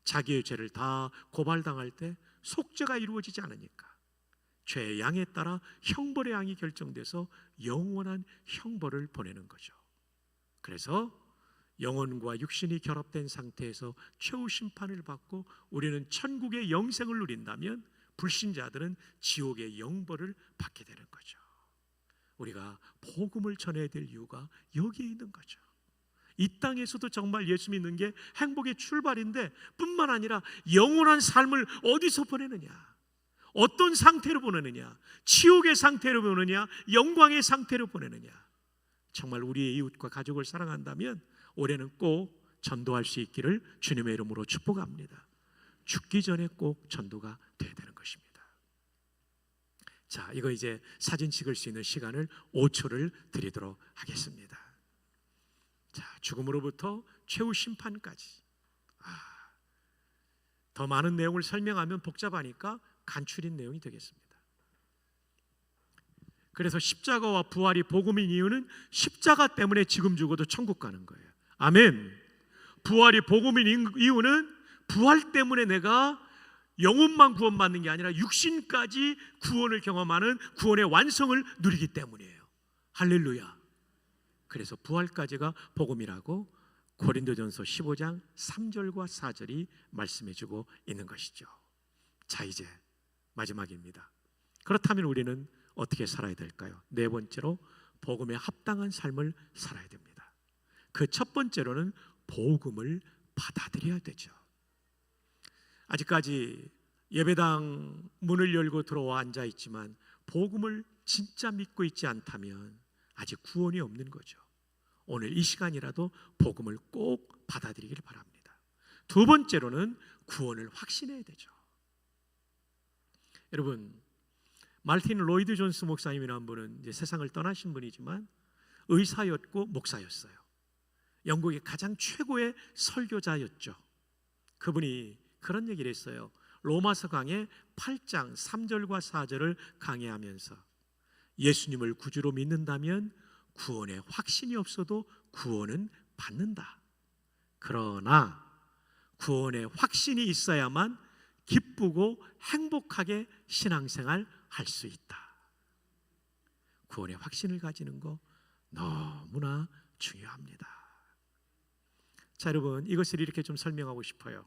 자기의 죄를 다 고발당할 때 속죄가 이루어지지 않으니까 죄의 양에 따라 형벌의 양이 결정돼서 영원한 형벌을 보내는 거죠. 그래서 영혼과 육신이 결합된 상태에서 최후 심판을 받고 우리는 천국의 영생을 누린다면 불신자들은 지옥의 영벌을 받게 되는 거죠. 우리가 복음을 전해야 될 이유가 여기에 있는 거죠. 이 땅에서도 정말 예수 믿는 게 행복의 출발인데 뿐만 아니라 영원한 삶을 어디서 보내느냐, 어떤 상태로 보내느냐, 지옥의 상태로 보내느냐, 영광의 상태로 보내느냐. 정말 우리의 이웃과 가족을 사랑한다면 올해는 꼭 전도할 수 있기를 주님의 이름으로 축복합니다. 죽기 전에 꼭 전도가 돼야 되는 것입니다. 자, 이거 이제 사진 찍을 수 있는 시간을 5초를 드리도록 하겠습니다. 자, 죽음으로부터 최후 심판까지. 더 많은 내용을 설명하면 복잡하니까 간추린 내용이 되겠습니다. 그래서 십자가와 부활이 복음인 이유는 십자가 때문에 지금 죽어도 천국 가는 거예요. 아멘. 부활이 복음인 이유는 부활 때문에 내가 영혼만 구원받는 게 아니라 육신까지 구원을 경험하는 구원의 완성을 누리기 때문이에요. 할렐루야. 그래서 부활까지가 복음이라고 고린도전서 15장 3절과 4절이 말씀해주고 있는 것이죠. 자, 이제 마지막입니다. 그렇다면 우리는 어떻게 살아야 될까요? 네 번째로 복음에 합당한 삶을 살아야 됩니다. 그 첫 번째로는 복음을 받아들여야 되죠. 아직까지 예배당 문을 열고 들어와 앉아 있지만 복음을 진짜 믿고 있지 않다면 아직 구원이 없는 거죠. 오늘 이 시간이라도 복음을 꼭 받아들이기를 바랍니다. 두 번째로는 구원을 확신해야 되죠. 여러분, 말틴 로이드 존스 목사님이라는 분은 이제 세상을 떠나신 분이지만 의사였고 목사였어요. 영국의 가장 최고의 설교자였죠. 그분이 그런 얘기를 했어요. 로마서 강의 8장 3절과 4절을 강해하면서 예수님을 구주로 믿는다면 구원에 확신이 없어도 구원은 받는다. 그러나 구원에 확신이 있어야만 기쁘고 행복하게 신앙생활 할 수 있다. 구원의 확신을 가지는 거 너무나 중요합니다. 자, 여러분, 이것을 이렇게 좀 설명하고 싶어요.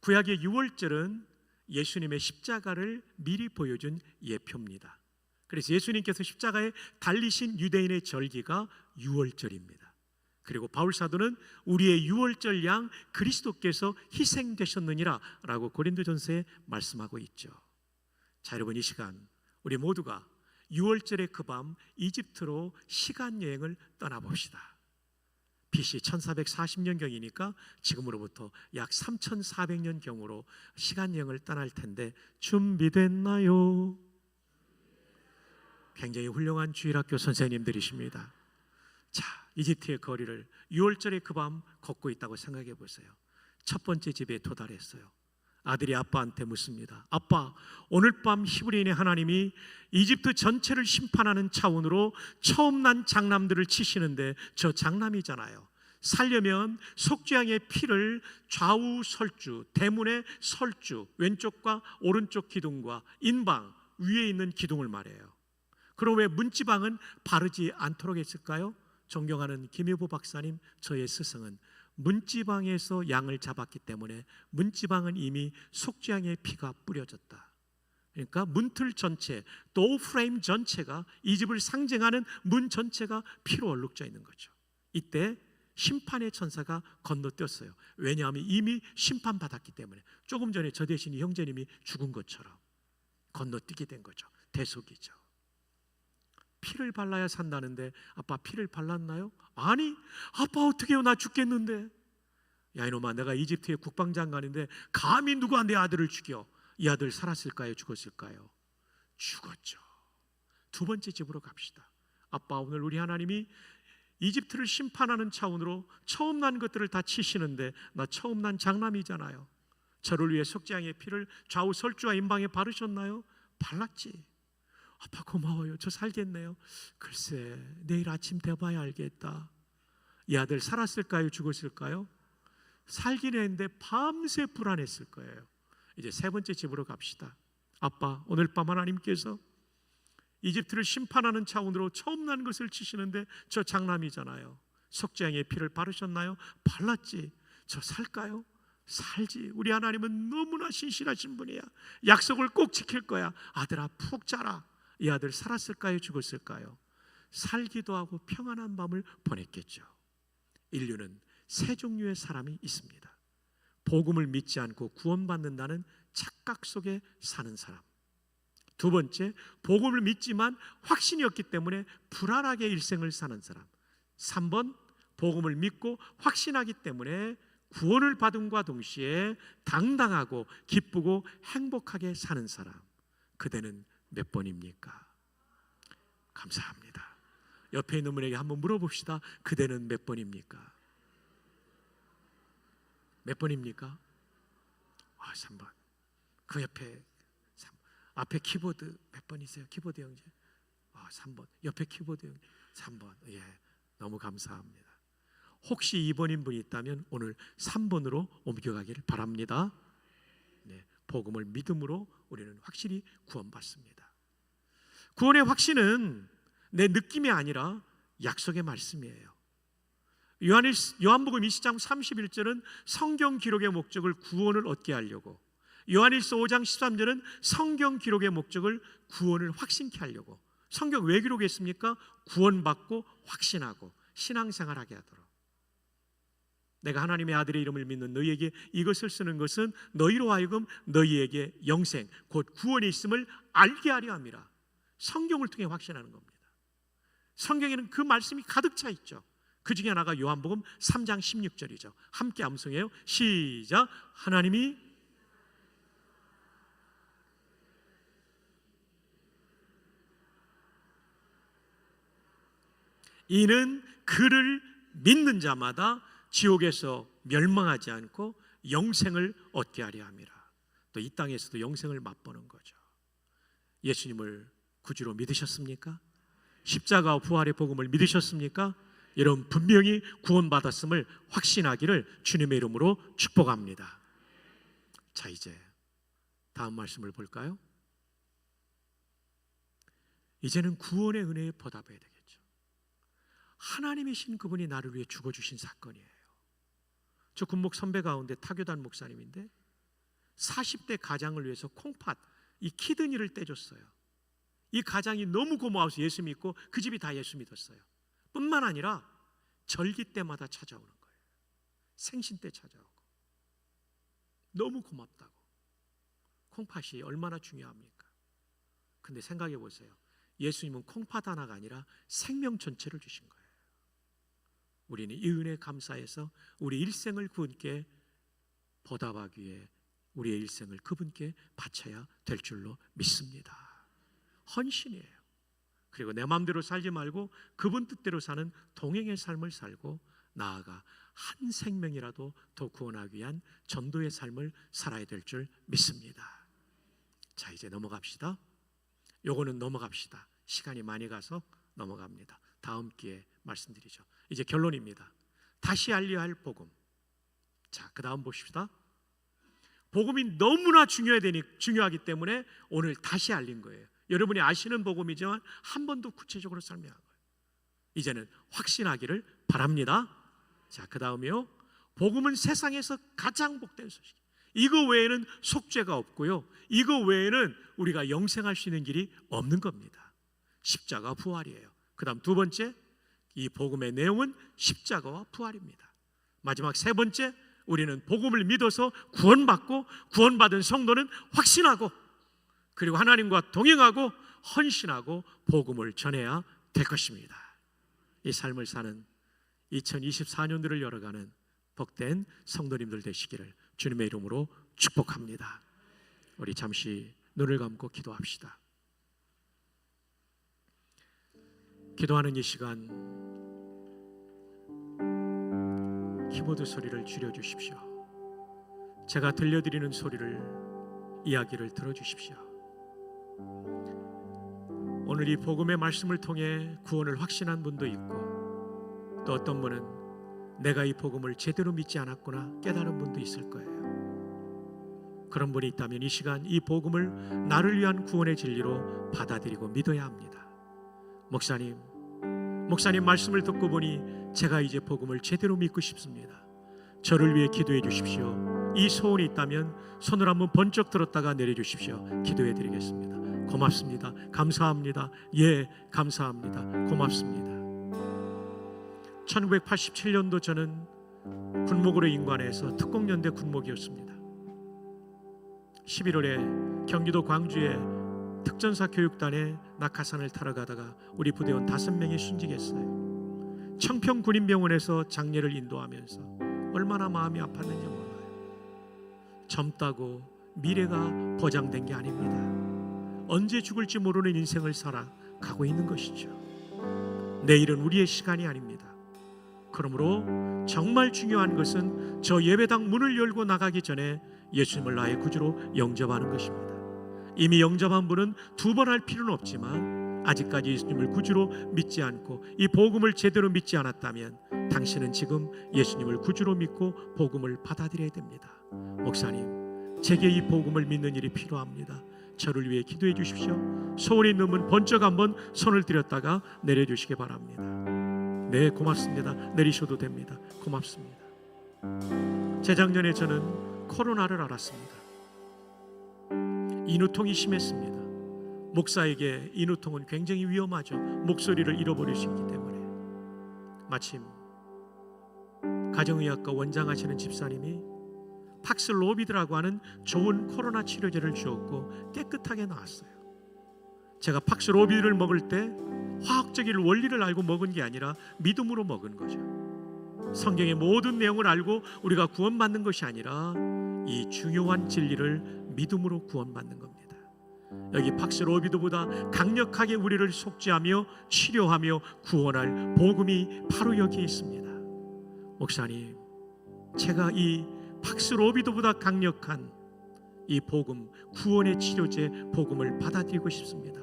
구약의 6월절은 예수님의 십자가를 미리 보여준 예표입니다. 그래서 예수님께서 십자가에 달리신 유대인의 절기가 6월절입니다. 그리고 바울사도는 우리의 6월절 양 그리스도께서 희생되셨느니라 라고 고린도전서에 말씀하고 있죠. 자, 여러분, 이 시간 우리 모두가 6월절의 그 밤 이집트로 시간여행을 떠나봅시다. BC 1440년경이니까 지금으로부터 약 3400년경으로 시간여행을 떠날 텐데 준비됐나요? 굉장히 훌륭한 주일학교 선생님들이십니다. 자, 이집트의 거리를 6월절의 그 밤 걷고 있다고 생각해 보세요. 첫 번째 집에 도달했어요. 아들이 아빠한테 묻습니다. 아빠, 오늘 밤 히브리인의 하나님이 이집트 전체를 심판하는 차원으로 처음 난 장남들을 치시는데 저 장남이잖아요. 살려면 속죄양의 피를 좌우 설주, 대문의 설주, 왼쪽과 오른쪽 기둥과 인방 위에 있는 기둥을 말해요. 그럼 왜 문지방은 바르지 않도록 했을까요? 존경하는 김효보 박사님, 저의 스승은 문지방에서 양을 잡았기 때문에 문지방은 이미 속죄양의 피가 뿌려졌다. 그러니까 문틀 전체, 도어 프레임 전체가, 이 집을 상징하는 문 전체가 피로 얼룩져 있는 거죠. 이때 심판의 천사가 건너뛰었어요. 왜냐하면 이미 심판받았기 때문에. 조금 전에 저 대신 이 형제님이 죽은 것처럼 건너뛰게 된 거죠. 대속이죠. 피를 발라야 산다는데 아빠 피를 발랐나요? 아니, 아빠 어떡해요, 나 죽겠는데. 야, 이놈아, 내가 이집트의 국방장관인데 감히 누가 내 아들을 죽여? 이 아들 살았을까요, 죽었을까요? 죽었죠. 두 번째 집으로 갑시다. 아빠, 오늘 우리 하나님이 이집트를 심판하는 차원으로 처음 난 것들을 다 치시는데 나 처음 난 장남이잖아요. 저를 위해 속죄양의 피를 좌우 설주와 인방에 바르셨나요? 발랐지. 아빠 고마워요. 저 살겠네요. 글쎄 내일 아침 돼봐야 알겠다. 이 아들 살았을까요? 죽었을까요? 살긴 했는데 밤새 불안했을 거예요. 이제 세 번째 집으로 갑시다. 아빠, 오늘 밤 하나님께서 이집트를 심판하는 차원으로 처음 난 것을 치시는데 저 장남이잖아요. 석재양의 피를 바르셨나요? 발랐지. 저 살까요? 살지. 우리 하나님은 너무나 신실하신 분이야. 약속을 꼭 지킬 거야. 아들아 푹 자라. 이 아들 살았을까요? 죽었을까요? 살기도 하고 평안한 밤을 보냈겠죠. 인류는 세 종류의 사람이 있습니다. 복음을 믿지 않고 구원받는다는 착각 속에 사는 사람. 두 번째, 복음을 믿지만 확신이 없기 때문에 불안하게 일생을 사는 사람. 3번, 복음을 믿고 확신하기 때문에 구원을 받음과 동시에 당당하고 기쁘고 행복하게 사는 사람. 그대는 몇 번입니까? 감사합니다. 옆에 있는 분에게 한번 물어봅시다. 그대는 몇 번입니까? 몇 번입니까? 3번. 그 옆에 앞에 키보드 몇 번이세요? 키보드 형제. 3번. 옆에 키보드 형제 3번. 예, 너무 감사합니다. 혹시 2번인 분이 있다면 오늘 3번으로 옮겨가기를 바랍니다. 네, 복음을 믿음으로 우리는 확실히 구원받습니다. 구원의 확신은 내 느낌이 아니라 약속의 말씀이에요. 요한복음 20장 31절은 성경 기록의 목적을 구원을 얻게 하려고, 요한일서 5장 13절은 성경 기록의 목적을 구원을 확신케 하려고. 성경 왜 기록했습니까? 구원받고 확신하고 신앙생활하게 하도록. 내가 하나님의 아들의 이름을 믿는 너희에게 이것을 쓰는 것은 너희로 하여금 너희에게 영생 곧 구원이 있음을 알게 하려 함이라. 성경을 통해 확신하는 겁니다. 성경에는 그 말씀이 가득 차 있죠. 그 중에 하나가 요한복음 3장 16절이죠. 함께 암송해요. 시작. 하나님이 이는 그를 믿는 자마다 지옥에서 멸망하지 않고 영생을 얻게 하려 함이라. 또 이 땅에서도 영생을 맛보는 거죠. 예수님을 구주로 믿으셨습니까? 십자가와 부활의 복음을 믿으셨습니까? 여러분 분명히 구원받았음을 확신하기를 주님의 이름으로 축복합니다. 자, 이제 다음 말씀을 볼까요? 이제는 구원의 은혜에 보답해야 되겠죠. 하나님이신 그분이 나를 위해 죽어주신 사건이에요. 저 군목 선배 가운데 타교단 목사님인데 40대 가장을 위해서 콩팥, 이 키드니를 떼줬어요. 이 가장이 너무 고마워서 예수 믿고 그 집이 다 예수 믿었어요. 뿐만 아니라 절기 때마다 찾아오는 거예요. 생신 때 찾아오고. 너무 고맙다고. 콩팥이 얼마나 중요합니까? 근데 생각해 보세요. 예수님은 콩팥 하나가 아니라 생명 전체를 주신 거예요. 우리는 이 은혜에 감사해서 우리 일생을 그분께 보답하기 위해 우리의 일생을 그분께 바쳐야 될 줄로 믿습니다. 헌신이에요. 그리고 내 마음대로 살지 말고 그분 뜻대로 사는 동행의 삶을 살고 나아가 한 생명이라도 더 구원하기 위한 전도의 삶을 살아야 될 줄 믿습니다. 자, 이제 넘어갑시다. 요거는 넘어갑시다. 시간이 많이 가서 넘어갑니다. 다음 기회에 말씀드리죠. 이제 결론입니다. 다시 알려야 할 복음. 자, 그 다음 보십시다. 복음이 너무나 중요하기 때문에 오늘 다시 알린 거예요. 여러분이 아시는 복음이지만 한 번 더 구체적으로 설명한 거예요. 이제는 확신하기를 바랍니다. 자, 그 다음이요. 복음은 세상에서 가장 복된 소식. 이거 외에는 속죄가 없고요. 이거 외에는 우리가 영생할 수 있는 길이 없는 겁니다. 십자가 부활이에요. 그 다음 두 번째, 이 복음의 내용은 십자가와 부활입니다. 마지막 세 번째, 우리는 복음을 믿어서 구원받고 구원받은 성도는 확신하고 그리고 하나님과 동행하고 헌신하고 복음을 전해야 될 것입니다. 이 삶을 사는 2024년도를 열어가는 복된 성도님들 되시기를 주님의 이름으로 축복합니다. 우리 잠시 눈을 감고 기도합시다. 기도하는 이 시간 키보드 소리를 줄여주십시오. 제가 들려드리는 소리를 이야기를 들어주십시오. 오늘 이 복음의 말씀을 통해 구원을 확신한 분도 있고, 또 어떤 분은 내가 이 복음을 제대로 믿지 않았구나 깨달은 분도 있을 거예요. 그런 분이 있다면 이 시간 이 복음을 나를 위한 구원의 진리로 받아들이고 믿어야 합니다. 목사님 말씀을 듣고 보니 제가 이제 복음을 제대로 믿고 싶습니다. 저를 위해 기도해 주십시오. 이 소원이 있다면 손을 한번 번쩍 들었다가 내려주십시오. 기도해 드리겠습니다. 고맙습니다. 감사합니다. 예, 감사합니다. 고맙습니다. 1987년도 저는 군목으로 인관해서 특공연대 군목이었습니다. 11월에 경기도 광주의 특전사 교육단에 낙하산을 타러 가다가 우리 부대원 5명이 순직했어요. 청평군인병원에서 장례를 인도하면서 얼마나 마음이 아팠는지 몰라요. 젊다고 미래가 보장된 게 아닙니다. 언제 죽을지 모르는 인생을 살아가고 있는 것이죠. 내일은 우리의 시간이 아닙니다. 그러므로 정말 중요한 것은 저 예배당 문을 열고 나가기 전에 예수님을 나의 구주로 영접하는 것입니다. 이미 영접한 분은 2번 할 필요는 없지만 아직까지 예수님을 구주로 믿지 않고 이 복음을 제대로 믿지 않았다면 당신은 지금 예수님을 구주로 믿고 복음을 받아들여야 됩니다. 목사님, 제게 이 복음을 믿는 일이 필요합니다. 저를 위해 기도해 주십시오. 소원이 있는 분 번쩍 한번 손을 들였다가 내려주시기 바랍니다. 네, 고맙습니다. 내리셔도 됩니다. 고맙습니다. 재작년에 저는 코로나를 알았습니다. 인후통이 심했습니다. 목사에게 인후통은 굉장히 위험하죠. 목소리를 잃어버릴 수 있기 때문에. 마침 가정의학과 원장하시는 집사님이 팍슬로비드라고 하는 좋은 코로나 치료제를 주었고 깨끗하게 나았어요. 제가 팍슬로비드를 먹을 때 화학적인 원리를 알고 먹은 게 아니라 믿음으로 먹은 거죠. 성경의 모든 내용을 알고 우리가 구원받는 것이 아니라 이 중요한 진리를 믿음으로 구원받는 겁니다. 여기 팍슬로비드보다 강력하게 우리를 속죄하며 치료하며 구원할 복음이 바로 여기에 있습니다. 목사님, 제가 이 팍슬로비드보다 강력한 이 복음, 구원의 치료제 복음을 받아들이고 싶습니다.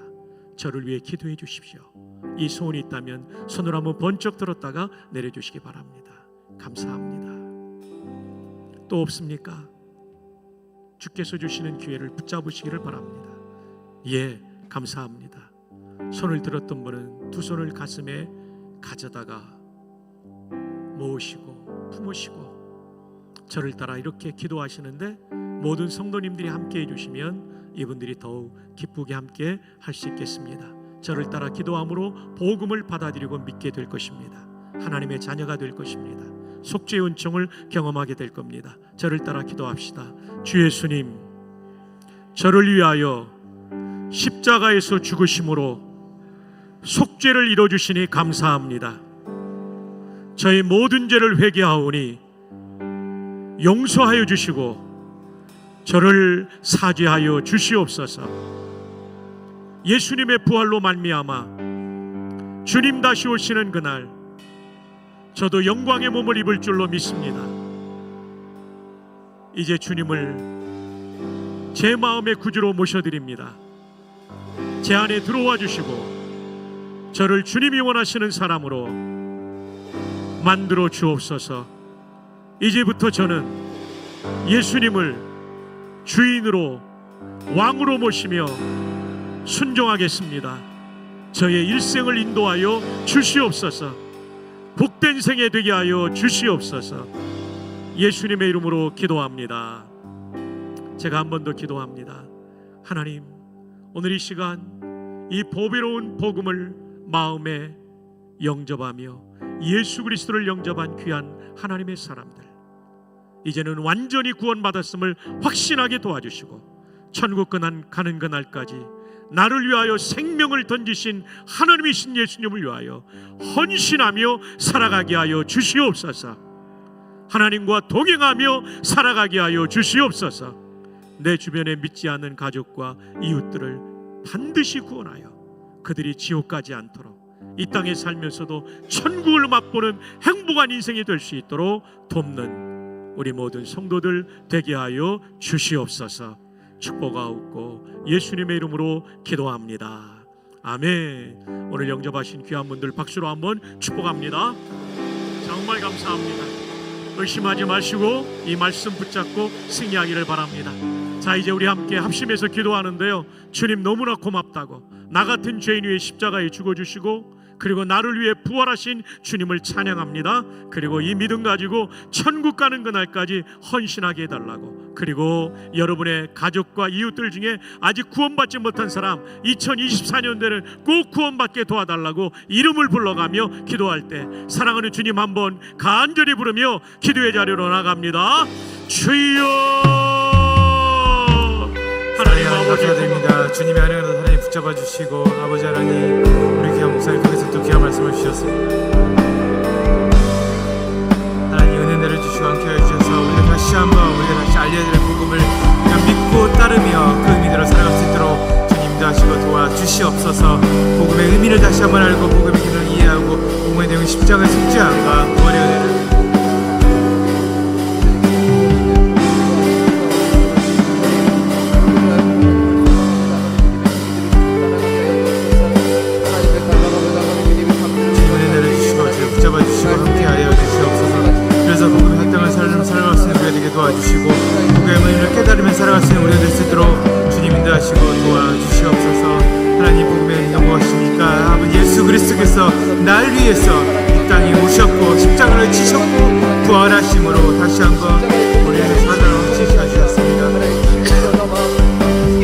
저를 위해 기도해 주십시오. 이 소원이 있다면 손을 한번 번쩍 들었다가 내려주시기 바랍니다. 감사합니다. 또 없습니까? 주께서 주시는 기회를 붙잡으시기를 바랍니다. 예, 감사합니다. 손을 들었던 분은 두 손을 가슴에 가져다가 모으시고 품으시고 저를 따라 이렇게 기도하시는데 모든 성도님들이 함께 해주시면 이분들이 더욱 기쁘게 함께 할 수 있겠습니다. 저를 따라 기도함으로 복음을 받아들이고 믿게 될 것입니다. 하나님의 자녀가 될 것입니다. 속죄의 은총을 경험하게 될 겁니다. 저를 따라 기도합시다. 주 예수님, 저를 위하여 십자가에서 죽으심으로 속죄를 이뤄주시니 감사합니다. 저의 모든 죄를 회개하오니 용서하여 주시고 저를 사죄하여 주시옵소서. 예수님의 부활로 말미암아 주님 다시 오시는 그날 저도 영광의 몸을 입을 줄로 믿습니다. 이제 주님을 제 마음의 구주로 모셔드립니다. 제 안에 들어와 주시고 저를 주님이 원하시는 사람으로 만들어 주옵소서. 이제부터 저는 예수님을 주인으로 왕으로 모시며 순종하겠습니다. 저의 일생을 인도하여 주시옵소서. 복된 생애 되게 하여 주시옵소서. 예수님의 이름으로 기도합니다. 제가 한 번 더 기도합니다. 하나님, 오늘 이 시간 이 보배로운 복음을 마음에 영접하며 예수 그리스도를 영접한 귀한 하나님의 사람들, 이제는 완전히 구원받았음을 확신하게 도와주시고 천국 가는 그날까지 나를 위하여 생명을 던지신 하나님이신 예수님을 위하여 헌신하며 살아가게 하여 주시옵소서. 하나님과 동행하며 살아가게 하여 주시옵소서. 내 주변에 믿지 않는 가족과 이웃들을 반드시 구원하여 그들이 지옥 가지 않도록 이 땅에 살면서도 천국을 맛보는 행복한 인생이 될 수 있도록 돕는 우리 모든 성도들 되게 하여 주시옵소서. 축복하옵고 예수님의 이름으로 기도합니다. 아멘. 오늘 영접하신 귀한 분들 박수로 한번 축복합니다. 정말 감사합니다. 의심하지 마시고 이 말씀 붙잡고 승리하기를 바랍니다. 자, 이제 우리 함께 합심해서 기도하는데요, 주님 너무나 고맙다고, 나 같은 죄인 위에 십자가에 죽어주시고 그리고 나를 위해 부활하신 주님을 찬양합니다. 그리고 이 믿음 가지고 천국 가는 그날까지 헌신하게 해달라고, 그리고 여러분의 가족과 이웃들 중에 아직 구원받지 못한 사람 2024년대는 꼭 구원받게 도와달라고 이름을 불러가며 기도할 때 사랑하는 주님 한번 간절히 부르며 기도의 자리로 나갑니다. 주여, 하나님 아버지
감사드립니다. 주님의 하나님을 하나님 붙잡아 주시고, 아버지 하나님 우리 귀한 목사님 통해서 또 귀한 말씀을 주셨습니다. 하나님 은혜 내려주시고 함께 해주셔서 우리가 다시 한번 우리가 다시 알려야 될 복음을 그냥 믿고 따르며 그 의미대로 살아갈 수 있도록 주님도 하시고 도와주시옵소서. 복음의 의미를 다시 한번 알고 복음의 기능을 이해하고 복음의 내용이 십자가의 속죄함과 부활의 은혜를 도와주시고 복음의 의미를 깨달으며 살아갈 수 있는 우리가 될 수 있도록 주님 인도하시고 도와주시옵소서. 하나님 복음의 의미가 무엇입니까? 아버지 예수 그리스도께서 날 위해서 이 땅에 오셨고 십자가를 지셨고 부활하심으로 다시 한번 우리를 사랑으로 지시하셨습니다.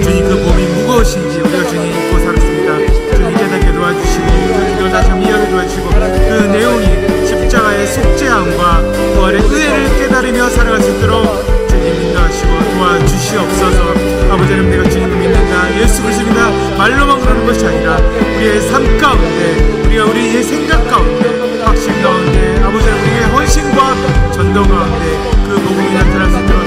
주님 그 몸이 무거우신지 우리가 주님 잊고 살았습니다. 주님 깨닫게 도와주시고 그 기도 다시 한번 이해하게 도와주시고 그 내용이 십자가의 속죄함과 부활의 은혜를 깨달으며 살아갈 수 있도록 주님 인도하시고 도와주시옵소서. 아버지 하나님 내가 주님을 믿는다, 예수 그리스도 믿는다 말로만 그러는 것이 아니라 우리의 삶 가운데, 우리가 우리의 생각 가운데, 확신 가운데, 아버지 하나님 우리의 헌신과 전도 가운데 그 복음이 나타날 수 있도록